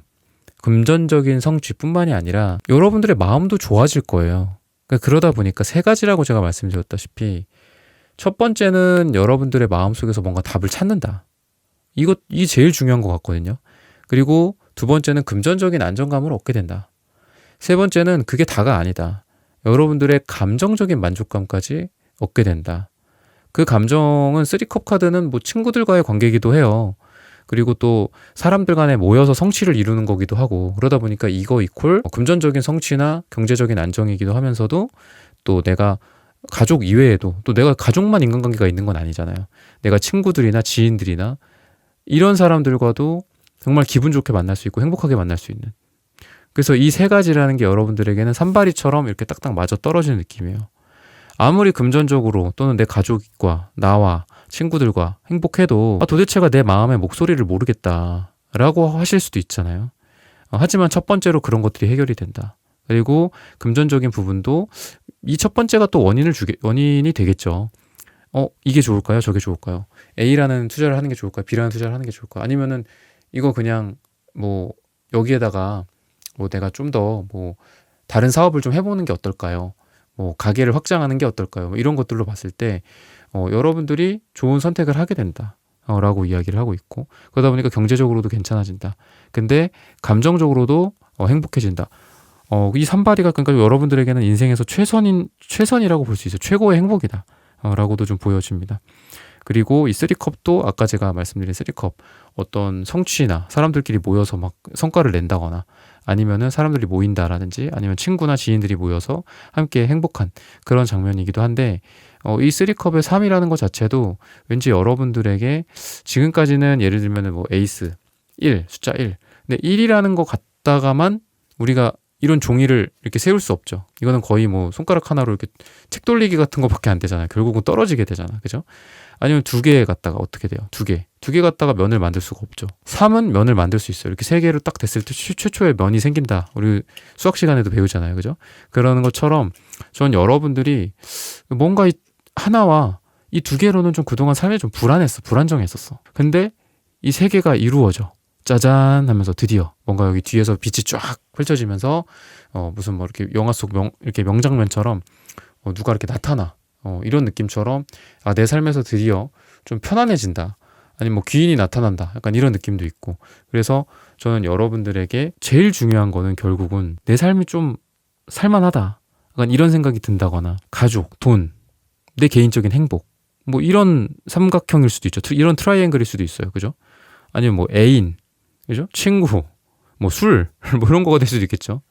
금전적인 성취뿐만이 아니라 여러분들의 마음도 좋아질 거예요. 그러니까 그러다 보니까 세 가지라고 제가 말씀드렸다시피 첫 번째는 여러분들의 마음속에서 뭔가 답을 찾는다. 이 제일 중요한 것 같거든요. 그리고 두 번째는 금전적인 안정감을 얻게 된다. 세 번째는 그게 다가 아니다. 여러분들의 감정적인 만족감까지 얻게 된다. 그 감정은 3컵 카드는 뭐 친구들과의 관계이기도 해요. 그리고 또 사람들 간에 모여서 성취를 이루는 거기도 하고 그러다 보니까 이거 이퀄 금전적인 성취나 경제적인 안정이기도 하면서도 또 내가 가족 이외에도 또 내가 가족만 인간관계가 있는 건 아니잖아요. 내가 친구들이나 지인들이나 이런 사람들과도 정말 기분 좋게 만날 수 있고 행복하게 만날 수 있는. 그래서 이 세 가지라는 게 여러분들에게는 산발이처럼 이렇게 딱딱 맞아 떨어지는 느낌이에요. 아무리 금전적으로 또는 내 가족과 나와 친구들과 행복해도 도대체가 내 마음의 목소리를 모르겠다라고 하실 수도 있잖아요. 하지만 첫 번째로 그런 것들이 해결이 된다. 그리고 금전적인 부분도 이 첫 번째가 또 원인이 되겠죠. 이게 좋을까요? 저게 좋을까요? A라는 투자를 하는 게 좋을까요? B라는 투자를 하는 게 좋을까요? 아니면은 이거 그냥 뭐 여기에다가 뭐 내가 좀 더 뭐 다른 사업을 좀 해보는 게 어떨까요? 뭐 가게를 확장하는 게 어떨까요? 뭐 이런 것들로 봤을 때 여러분들이 좋은 선택을 하게 된다. 라고 이야기를 하고 있고 그러다 보니까 경제적으로도 괜찮아진다. 근데 감정적으로도 행복해진다. 이 산발이가 그러니까 여러분들에게는 인생에서 최선이라고 볼 수 있어요. 최고의 행복이다. 라고도 좀 보여집니다. 그리고 이 3컵도 아까 제가 말씀드린 3컵 어떤 성취나 사람들끼리 모여서 막 성과를 낸다거나 아니면은 사람들이 모인다라든지 아니면 친구나 지인들이 모여서 함께 행복한 그런 장면이기도 한데 이 3컵의 3이라는 것 자체도 왠지 여러분들에게 지금까지는 예를 들면 뭐 에이스 1, 숫자 1 근데 1이라는 것 같다가만 우리가 이런 종이를 이렇게 세울 수 없죠. 이거는 거의 뭐 손가락 하나로 이렇게 책 돌리기 같은 것밖에 안 되잖아요. 결국은 떨어지게 되잖아. 그죠? 아니면 2개 갖다가 어떻게 돼요? 2개. 2개 갖다가 면을 만들 수가 없죠. 3은 면을 만들 수 있어요. 이렇게 3개로 딱 됐을 때 최초의 면이 생긴다. 우리 수학 시간에도 배우잖아요. 그죠? 그러는 것처럼 전 여러분들이 뭔가 하나와 이 2개로는 좀 그동안 삶이 좀 불안정했었어. 근데 이 3개가 이루어져. 짜잔 하면서 드디어 뭔가 여기 뒤에서 빛이 쫙 펼쳐지면서 무슨 뭐 이렇게 영화 속 이렇게 명장면처럼 누가 이렇게 나타나 이런 느낌처럼 내 삶에서 드디어 좀 편안해진다. 아니면 뭐 귀인이 나타난다. 약간 이런 느낌도 있고. 그래서 저는 여러분들에게 제일 중요한 거는 결국은 내 삶이 좀 살만하다. 약간 이런 생각이 든다거나 가족, 돈, 내 개인적인 행복 뭐 이런 삼각형일 수도 있죠. 이런 트라이앵글일 수도 있어요. 그죠? 아니면 뭐 애인 그죠? 친구, 뭐 술, 뭐 이런 거가 될 수도 있겠죠.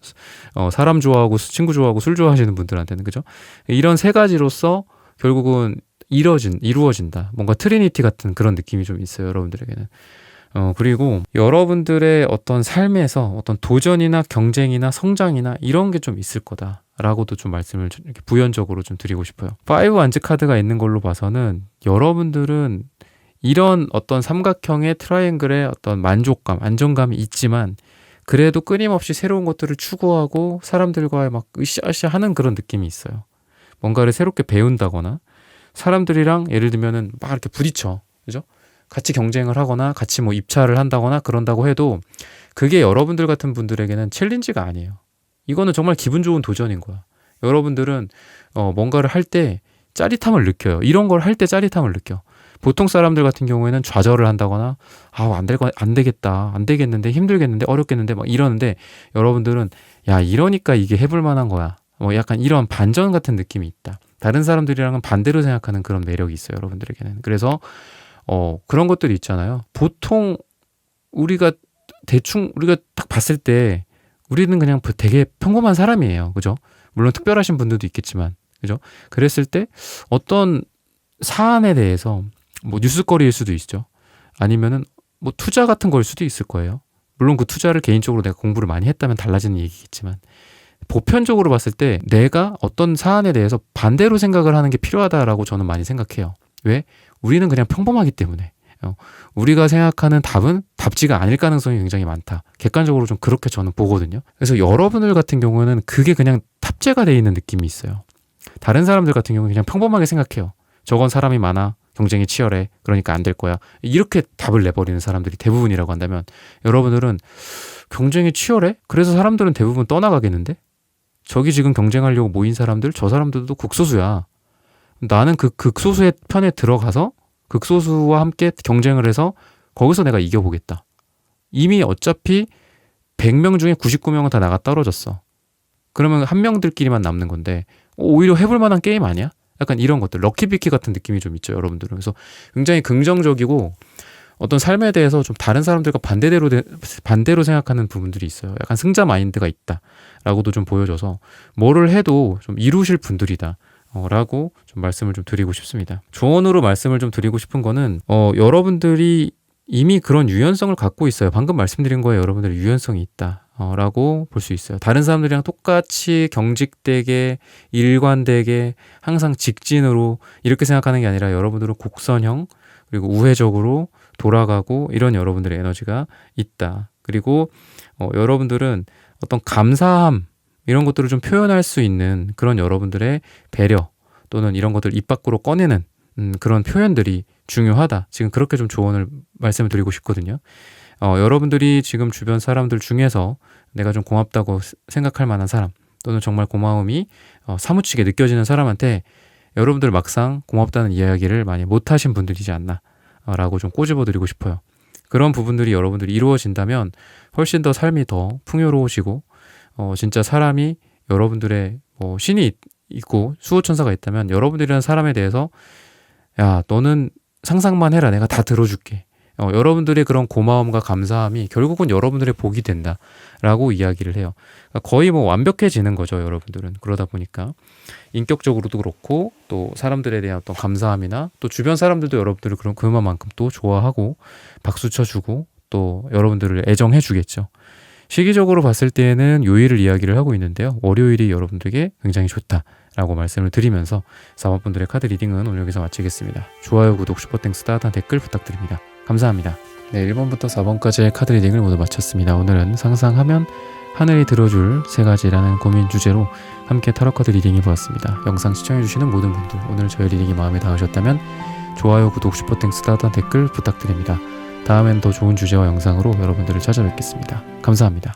사람 좋아하고 친구 좋아하고 술 좋아하시는 분들한테는 그죠? 이런 세 가지로서 결국은 이루어진다. 뭔가 트리니티 같은 그런 느낌이 좀 있어요, 여러분들에게는. 그리고 여러분들의 어떤 삶에서 어떤 도전이나 경쟁이나 성장이나 이런 게 좀 있을 거다라고도 좀 말씀을 이렇게 부연적으로 좀 드리고 싶어요. 5 안즈 카드가 있는 걸로 봐서는 여러분들은 이런 어떤 삼각형의 트라이앵글의 어떤 만족감, 안정감이 있지만 그래도 끊임없이 새로운 것들을 추구하고 사람들과 막 으쌰으쌰 하는 그런 느낌이 있어요. 뭔가를 새롭게 배운다거나 사람들이랑 예를 들면은 막 이렇게 부딪혀. 그죠? 같이 경쟁을 하거나 같이 뭐 입찰을 한다거나 그런다고 해도 그게 여러분들 같은 분들에게는 챌린지가 아니에요. 이거는 정말 기분 좋은 도전인 거야. 여러분들은 뭔가를 할 때 짜릿함을 느껴요. 이런 걸 할 때 짜릿함을 느껴. 보통 사람들 같은 경우에는 좌절을 한다거나 안 되겠다, 안 되겠는데, 힘들겠는데, 어렵겠는데 막 이러는데 여러분들은 야 이러니까 이게 해볼 만한 거야. 뭐 약간 이런 반전 같은 느낌이 있다. 다른 사람들이랑은 반대로 생각하는 그런 매력이 있어요, 여러분들에게는. 그래서 그런 것들이 있잖아요. 보통 우리가 딱 봤을 때 우리는 그냥 되게 평범한 사람이에요, 그죠? 물론 특별하신 분들도 있겠지만, 그죠? 그랬을 때 어떤 사안에 대해서 뭐 뉴스거리일 수도 있죠. 아니면은 뭐 투자 같은 거일 수도 있을 거예요. 물론 그 투자를 개인적으로 내가 공부를 많이 했다면 달라지는 얘기겠지만 보편적으로 봤을 때 내가 어떤 사안에 대해서 반대로 생각을 하는 게 필요하다라고 저는 많이 생각해요. 왜? 우리는 그냥 평범하기 때문에. 우리가 생각하는 답은 답지가 아닐 가능성이 굉장히 많다. 객관적으로 좀 그렇게 저는 보거든요. 그래서 여러분들 같은 경우는 그게 그냥 탑재가 돼 있는 느낌이 있어요. 다른 사람들 같은 경우는 그냥 평범하게 생각해요. 저건 사람이 많아. 경쟁이 치열해. 그러니까 안 될 거야. 이렇게 답을 내버리는 사람들이 대부분이라고 한다면 여러분들은 경쟁이 치열해? 그래서 사람들은 대부분 떠나가겠는데? 저기 지금 경쟁하려고 모인 사람들, 저 사람들도 극소수야. 나는 그 극소수의 편에 들어가서 극소수와 함께 경쟁을 해서 거기서 내가 이겨보겠다. 이미 어차피 100명 중에 99명은 다 나가 떨어졌어. 그러면 한 명들끼리만 남는 건데 오히려 해볼 만한 게임 아니야? 약간 이런 것들, 럭키비키 같은 느낌이 좀 있죠, 여러분들은. 그래서 굉장히 긍정적이고 어떤 삶에 대해서 좀 다른 사람들과 반대로 생각하는 부분들이 있어요. 약간 승자 마인드가 있다라고도 좀 보여줘서 뭐를 해도 좀 이루실 분들이다. 라고 좀 말씀을 좀 드리고 싶습니다. 조언으로 말씀을 좀 드리고 싶은 거는 여러분들이 이미 그런 유연성을 갖고 있어요. 방금 말씀드린 거에 여러분들이 유연성이 있다. 라고 볼 수 있어요. 다른 사람들이랑 똑같이 경직되게 일관되게 항상 직진으로 이렇게 생각하는 게 아니라 여러분들은 곡선형 그리고 우회적으로 돌아가고 이런 여러분들의 에너지가 있다. 그리고 여러분들은 어떤 감사함 이런 것들을 좀 표현할 수 있는 그런 여러분들의 배려 또는 이런 것들을 입 밖으로 꺼내는 그런 표현들이 중요하다. 지금 그렇게 좀 조언을 말씀을 드리고 싶거든요. 여러분들이 지금 주변 사람들 중에서 내가 좀 고맙다고 생각할 만한 사람 또는 정말 고마움이 사무치게 느껴지는 사람한테 여러분들 막상 고맙다는 이야기를 많이 못하신 분들이지 않나 라고 좀 꼬집어 드리고 싶어요. 그런 부분들이 여러분들이 이루어진다면 훨씬 더 삶이 더 풍요로워지고 진짜 사람이 여러분들의 신이 있고 수호천사가 있다면 여러분들이라는 사람에 대해서 야 너는 상상만 해라 내가 다 들어줄게. 여러분들의 그런 고마움과 감사함이 결국은 여러분들의 복이 된다라고 이야기를 해요. 그러니까 거의 완벽해지는 거죠, 여러분들은. 그러다 보니까 인격적으로도 그렇고 또 사람들에 대한 어떤 감사함이나 또 주변 사람들도 여러분들을 그만큼 또 좋아하고 박수 쳐주고 또 여러분들을 애정해 주겠죠. 시기적으로 봤을 때는 요일을 이야기를 하고 있는데요. 월요일이 여러분들에게 굉장히 좋다라고 말씀을 드리면서 4번 분들의 카드 리딩은 오늘 여기서 마치겠습니다. 좋아요, 구독, 슈퍼땡스, 따뜻한 댓글 부탁드립니다. 감사합니다. 네, 1번부터 4번까지의 카드 리딩을 모두 마쳤습니다. 오늘은 상상하면 하늘이 들어줄 세 가지라는 고민 주제로 함께 타로 카드 리딩해 보았습니다. 영상 시청해주시는 모든 분들 오늘 저희 리딩이 마음에 닿으셨다면 좋아요, 구독, 슈퍼땡스, 따뜻한 댓글 부탁드립니다. 다음엔 더 좋은 주제와 영상으로 여러분들을 찾아뵙겠습니다. 감사합니다.